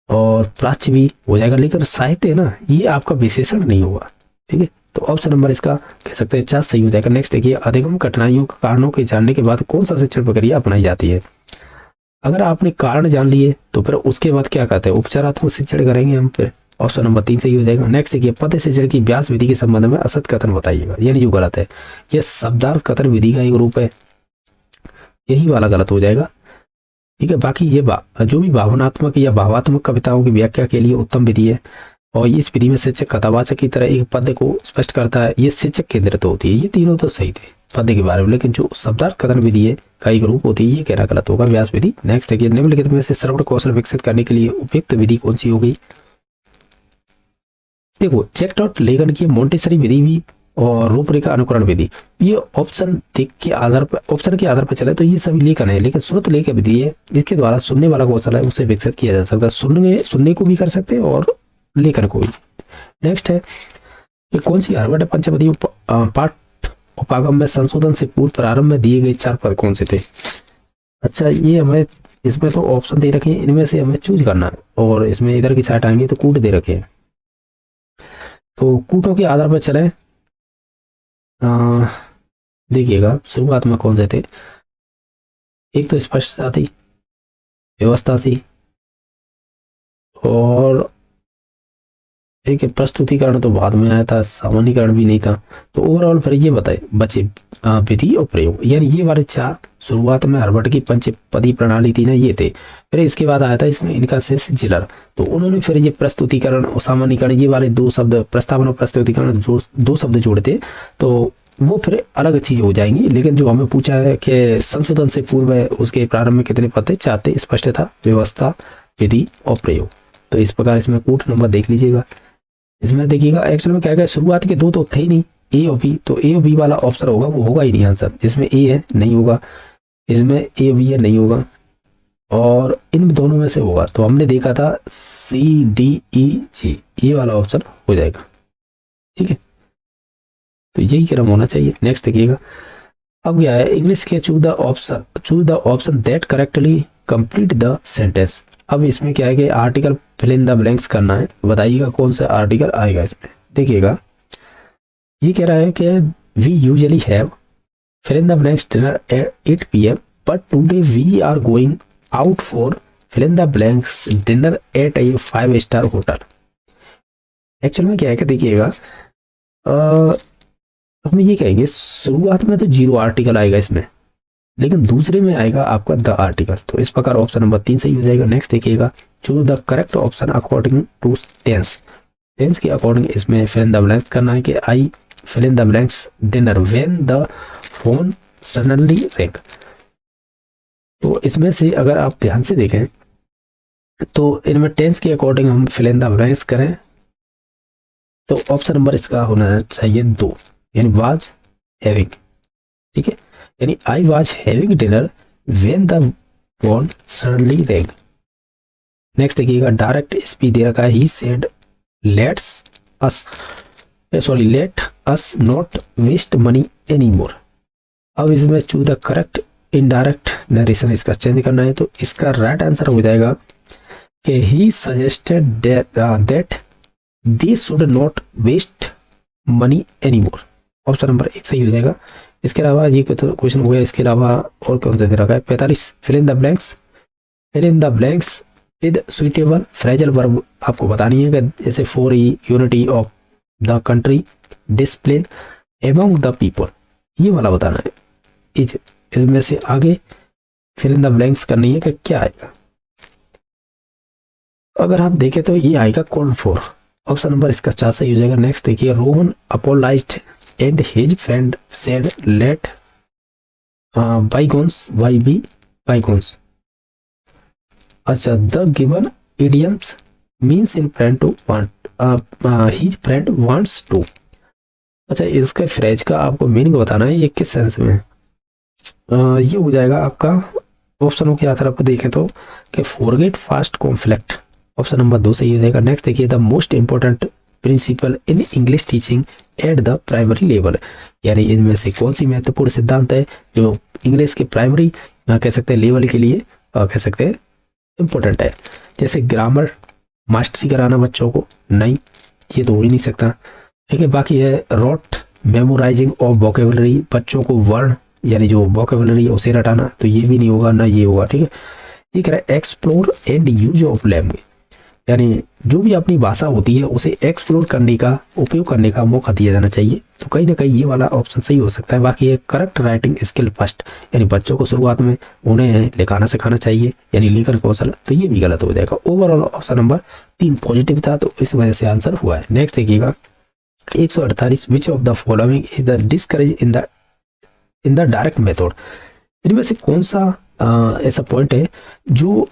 और प्राच्य भी हो जाएगा, लेकिन साहित्य है ना ये आपका विशेषण नहीं होगा, ठीक है, तो ऑप्शन नंबर इसका कह सकते हैं 4 सही हो जाएगा। नेक्स्ट देखिए अधिगम कठिनाइयों के कारणों के जानने के बाद कौन सा शिक्षण प्रक्रिया अपनाई जाती है। अगर आपने कारण जान लिए तो फिर उसके बाद क्या कहते हैं, उपचारात्मक शिक्षण करेंगे हम, फिर ऑप्शन नंबर 3 सही हो जाएगा। नेक्स्ट देखिए पद शिक्षण की व्यास विधि के संबंध में असत कथन बताइएगा, यानी जो गलत है, यह शब्दार्थ कथन विधि का एक रूप है, यही वाला गलत हो जाएगा, ठीक है। बाकी ये जो भी भावनात्मक या भावात्मक कविताओं की व्याख्या के लिए उत्तम विधि है, और इस विधि में शिक्षक कथावाचक की तरह एक पद्य को स्पष्ट करता है, ये शिक्षक केंद्रित होती है। ये तीनों तो सही थे पद्य के बारे में, लेकिन जो शब्दार्थ कथन विधि है का एक रूप होती है, ये कहना गलत होगा, व्यास विधि। नेक्स्ट देखिए निम्नलिखित में से श्रवण कौशल विकसित करने के लिए उपयुक्त विधि कौन सी होगी। देखो चेक आउट लेखन की मोंटेसरी विधि भी और रूपरेखा अनुकरण विधि, ये ऑप्शन के आधार पर चले तो ये सभी लेखन है, लेकिन श्रुत लेख विधि है, इसके द्वारा सुनने वाला कौशल है उसे विकसित किया जा सकता है, सुनने को भी कर सकते हैं और लेखन को भी। नेक्स्ट है ये कौन सी हर्बट पंचपदी पाठ उपागम में संशोधन से पूर्व प्रारंभ में दिए गए 4 पद कौन से थे। अच्छा ये हमें इसमें तो ऑप्शन दे रखे हैं, इनमें से हमें चूज करना है, और इसमें इधर की साइड आएंगे तो कूट दे रखे हैं, तो कूटों के आधार पर चले। देखिएगा शुरुआत में कौन से थे, एक तो स्पष्टता थी, व्यवस्था थी, और एक प्रस्तुतिकरण तो बाद में आया था, सामान्यकरण भी नहीं था, तो ओवरऑल फिर ये बताए बचे विधि और प्रयोग, यानी ये वाले 4 शुरुआत में हर्बट की पंचपदी प्रणाली थी ना, ये थे। फिर इसके बाद आया था इसमें इनका शेष जिलर, तो उन्होंने फिर ये प्रस्तुतिकरण और सामान्यकरण ये वाले 2 शब्द, प्रस्तावना और प्रस्तुतिकरण 2 शब्द जोड़ते, तो वो फिर अलग चीज हो जाएंगी। लेकिन जो हमें पूछा है कि संशोधन से पूर्व उसके प्रारंभ में कितने पद थे, 4 थे, स्पष्टता, व्यवस्था, विधि और प्रयोग। तो इस प्रकार इसमें कूट नंबर देख लीजिएगा। इसमें देखिएगा एक्चुअल में क्या है, शुरुआत के 2 तो थे ही नहीं, ए और बी, तो ए और बी वाला ऑप्शन होगा वो होगा ही नहीं आंसर, जिसमें ए है नहीं होगा, इसमें ए बी है नहीं होगा, और इन दोनों में से होगा, तो हमने देखा था CDEG, ये वाला ऑप्शन हो जाएगा, ठीक है, तो यही क्रम होना चाहिए। नेक्स्ट देखिएगा अब क्या है, इंग्लिश के choose the option that correctly complete the sentence. अब इसमें क्या है कि article fill in the blanks करना है, बताइएगा कौन सा आर्टिकल आएगा इसमें। देखिएगा ये कह रहा है कि we usually have fill in the blanks dinner at 8 PM but today we are going out for fill in the blanks dinner at a five star hotel. Actual में क्या है कि देखिएगा हम ये कहेंगे शुरुआत में तो 0 आर्टिकल आएगा इसमें, लेकिन दूसरे में आएगा आपका द आर्टिकल, तो इस प्रकार ऑप्शन नंबर 3 सही हो जाएगा। नेक्स्ट देखिएगा choose the correct option according to tense के अकॉर्डिंग इसमें फिल इन द ब्लैंक्स करना है कि I fill in the blanks dinner when the phone suddenly ring. तो इसमें से अगर आप ध्यान से देखें तो इनमें टेंस के अकॉर्डिंग हम फिल इन द ब्लैंक्स करें तो ऑप्शन नंबर इसका होना चाहिए 2, यानी वाज हैविंग। ठीक है, यानी I was having dinner when the phone suddenly rang. Next देखिएगा, डायरेक्ट स्पीच दे रखा है, he said let's us let us not waste money any more. अब इसमें choose the correct indirect narration इसका चेंज करना है, तो इसका राइट आंसर हो जाएगा कि he suggested that they should not waste money any more. Option number 1 सही हो जाएगा। इसके अलावा ये क्वेश्चन हो गया, इसके अलावा और कौन सा दे रखा है, 45 fill in the blanks. Fill in the blanks with suitable phrasal verb आपको बतानी है कि जैसे for unity of the country, discipline among the people, ये वाला बताना है। इसमें से आगे फिल इन द ब्लैंक्स करनी है कि क्या आएगा। अगर आप देखें तो ये आएगा कॉल्ड फॉर। ऑप्शन नंबर इसका 4 सही हो जाएगा। नेक्स्ट देखिए, Rohan apologized and his friend said let bygones why be bygones. अच्छा, the given idioms means in friend to want his friend wants to. अच्छा, इसके फ्रेज का आपको मीनिंग बताना है, ये किस सेंस में। ये हो जाएगा आपका ऑप्शनों के आधार पर देखें तो कि forget fast conflict. Option number 2 सही हो जाएगा। नेक्स्ट देखिए, the most important principle in English teaching at the primary level, यानी इनमें से कौन सी महत्वपूर्ण सिद्धांत है जो इंग्लिश के प्राइमरी कह सकते हैं लेवल के लिए कह सकते हैं इंपॉर्टेंट है। जैसे ग्रामर मास्टरी कराना बच्चों को, नहीं ये तो हो ही नहीं सकता। ठीक है, बाकी है रॉट मेमोराइजिंग ऑफ वोकेबलरी, बच्चों को वर्ण यानी जो वोकेबलरी है उसे रटाना, तो ये भी नहीं होगा, ना ये होगा। ठीक है, ये कह रहा है explore and use of language, यानी जो भी अपनी भाषा होती है उसे एक्सप्लोर करने का, उपयोग करने का मौका दिया जाना चाहिए। तो कहीं ना कहीं ये वाला ऑप्शन सही हो सकता है। बाकी है करेक्ट राइटिंग स्किल फर्स्ट, यानी बच्चों को शुरुआत में उन्हें लिखाना सिखाना चाहिए, यानी लेखन कौशल, तो ये भी गलत हो जाएगा। ओवरऑल ऑप्शन नंबर 3 पॉजिटिव था, तो इस वजह से आंसर हुआ है। नेक्स्ट देखिएगा, 148 which of the following is the discourage in the direct method. इनमें से कौन सा ऐसा पॉइंट है जो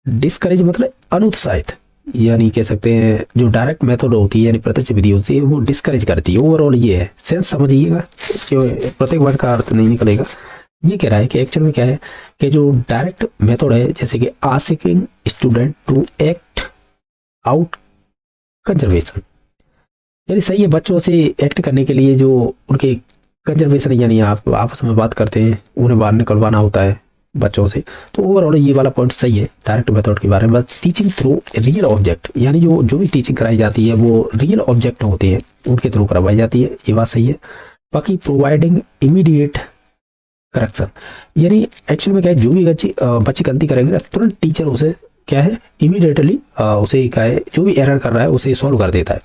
डिस्करेज मतलब अनुत्साहित, यानी कह सकते हैं जो डायरेक्ट मेथड होती है यानी प्रत्यक्ष विधि होती है वो डिस्करेज करती है। ओवरऑल ये है, सेंस समझिएगा, जो प्रत्येक वर्ड का अर्थ नहीं निकलेगा। ये कह रहा है कि एक्चुअल में क्या है कि जो डायरेक्ट मेथड है, जैसे कि asking student to act out conservation, यानी सही है बच्चों से एक्ट करने के लिए जो उनके कंजर्वेशन यानी आप आपस में बात करते हैं उन्हें बाहर निकलवाना होता है बच्चों से। तो ओवरऑल ये वाला पॉइंट सही है डायरेक्ट मेथड के बारे में। बस टीचिंग थ्रू रियल ऑब्जेक्ट, यानी जो भी टीचिंग कराई जाती है वो रियल ऑब्जेक्ट होते हैं उनके थ्रू करवाई जाती है, ये बात सही है। बाकी प्रोवाइडिंग इमीडिएट करेक्शन, यानी एक्चुअल में क्या है जो भी बच्चे गलती करेंगे ना तुरंत टीचर उसे क्या है इमीडिएटली उसे क्या है जो भी एरर कर रहा है उसे सॉल्व कर देता है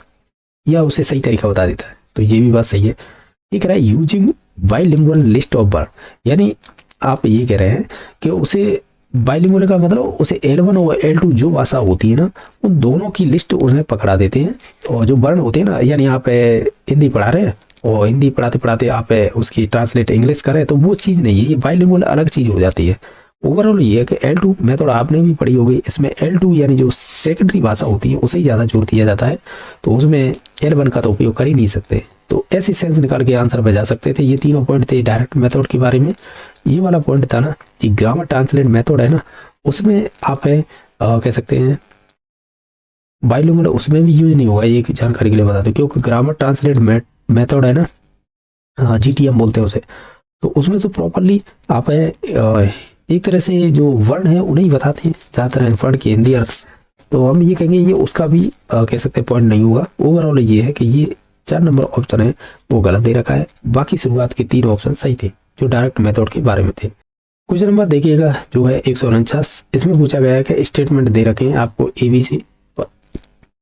या उसे सही तरीका बता देता है, तो ये भी बात सही है। ये कह रहा है using bilingual list of word, यानी आप ये कह रहे हैं कि उसे बाइलिंगुअल का मतलब उसे L1 और L2 जो भाषा होती है ना उन दोनों की लिस्ट उन्हें पकड़ा देते हैं, और जो वर्ण होते हैं ना, यानी आप हिंदी पढ़ा रहे हैं और हिंदी पढ़ाते पढ़ाते आप उसकी ट्रांसलेट इंग्लिश करें तो वो चीज़ नहीं है, ये बाइलिंगुअल अलग चीज़ हो जाती है। ओवरऑल ये है कि L2 मेथड आपने भी पढ़ी होगी, इसमें L2 यानी जो सेकेंडरी भाषा होती है उसे ही ज़्यादा जोर दिया जाता है, तो उसमें L1 का तो उपयोग कर ही नहीं सकते। तो ऐसी सेंस निकाल के आंसर बजा सकते थे। ये तीनों पॉइंट थे डायरेक्ट मेथड के बारे में। ये वाला पॉइंट था ना कि ग्रामर ट्रांसलेट मेथड है ना, उसमें आप कह सकते हैं बाइलिंगुअल उसमें भी यूज नहीं होगा, ये जानकारी के लिए बता दो, क्योंकि ग्रामर ट्रांसलेट मेथड है ना, GTM बोलते हैं उसे, तो उसमें तो प्रॉपरली आप एक तरह से जो वर्ण है उन्हें ही बताते हैं ज़्यादातर वर्ण की हिंदी अर्थ, तो हम ये कहेंगे ये उसका भी कह सकते हैं पॉइंट नहीं होगा। ओवरऑल ये है कि ये 4 नंबर ऑप्शन है वो गलत दे रखा है, बाकी शुरुआत के 3 ऑप्शन सही थे जो डायरेक्ट मेथड के बारे में थे। क्वेश्चन नंबर देखिएगा जो है 149, इसमें पूछा गया है कि स्टेटमेंट दे रखे हैं आपको ABC,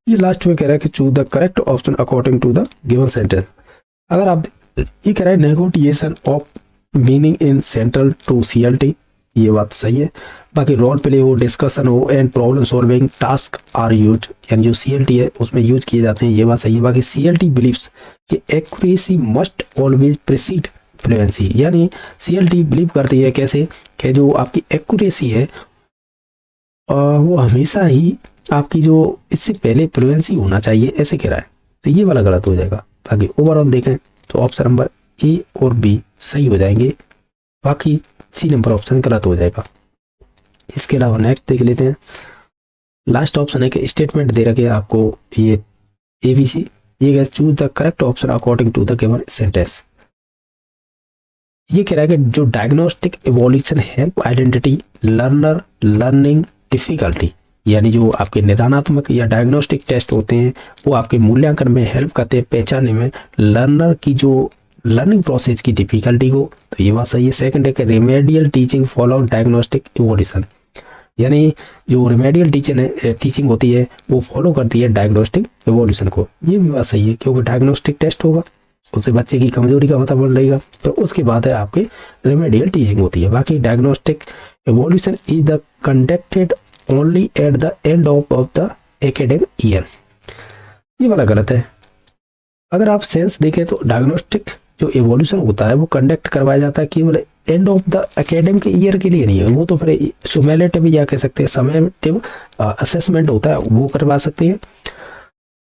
ये लास्ट में कह रहा है कि choose the correct option according to the given sentence. अगर आप ये कह रहा है negotiation of meaning in central to CLT, ये बात तो सही है। बाकी रोल प्ले हो, डिस्कशन हो and problem solving task are use, यानी जो CLT है उसमें यूज किए जाते हैं, ये बात सही है। बाकी CLT बिलीव्स कि accuracy must always preceded fluency, यानी CLT बिलीव करती है कैसे कि जो आपकी एक्यूरेसी है वो हमेशा ही आपकी जो इससे पहले फ्लुएंसी होना चाहिए ऐसे कह रहा है, तो ये वाला गलत हो जाएगा। बाकी ओवरऑल देखें तो ऑप्शन नंबर ए और बी सही हो जाएंगे, बाकी सी नंबर ऑप्शन गलत हो जाएगा। इसके अलावा नेक्स्ट देख लेते हैं। लास्ट ऑप्शन है कि स्टेटमेंट दे रखे आपको ये ABC, ये choose the correct option according to the given sentence. ये कह रहा है कि जो diagnostic evolution help identity learner learning difficulty, यानी जो आपके निदानात्मक या डायग्नोस्टिक टेस्ट होते हैं वो आपके मूल्यांकन में हेल्प करते हैं पहचानने में लर्नर की जो लर्निंग प्रोसेस की डिफिकल्टी को, तो ये बात सही है। सेकंड है कि remedial teaching follow diagnostic evolution, यानी जो रेमेडियल टीचिंग होती है वो फॉलो करती है डायग्नोस्टिक इवोल्यूशन को, ये भी बात सही है, क्योंकि डायग्नोस्टिक टेस्ट होगा उससे बच्चे की कमजोरी का पता पड़ रहेगा, तो उसके बाद है आपके रेमेडियल टीचिंग होती है। बाकी diagnostic evolution is the conducted only at the end of the academic year, ये वाला गलत है। अगर आप सेंस देखें तो डायग्नोस्टिक जो इवोल्यूशन होता है वो कंडक्ट करवाया जाता है केवल end of the academic year के लिए नहीं है, वो तो फिर सुमेलेटिव या कह सकते हैं समेटिव असेसमेंट होता है वो करवा सकते हैं,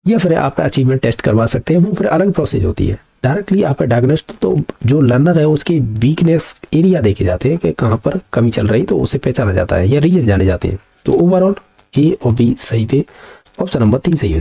या फिर आप अचीवमेंट टेस्ट करवा सकते हैं, वो फिर अलग प्रोसेस होती है। डायरेक्टली आप डायग्नोस्टिक तो जो लर्नर है उसकी वीकनेस एरिया देखे जाते हैं कि कहाँ पर कमी चल रही, तो उसे पहचाना जाता है या रीजन जाने जाते हैं। तो ओवरऑल ए और बी सही थे, ऑप्शन नंबर 3 सही है।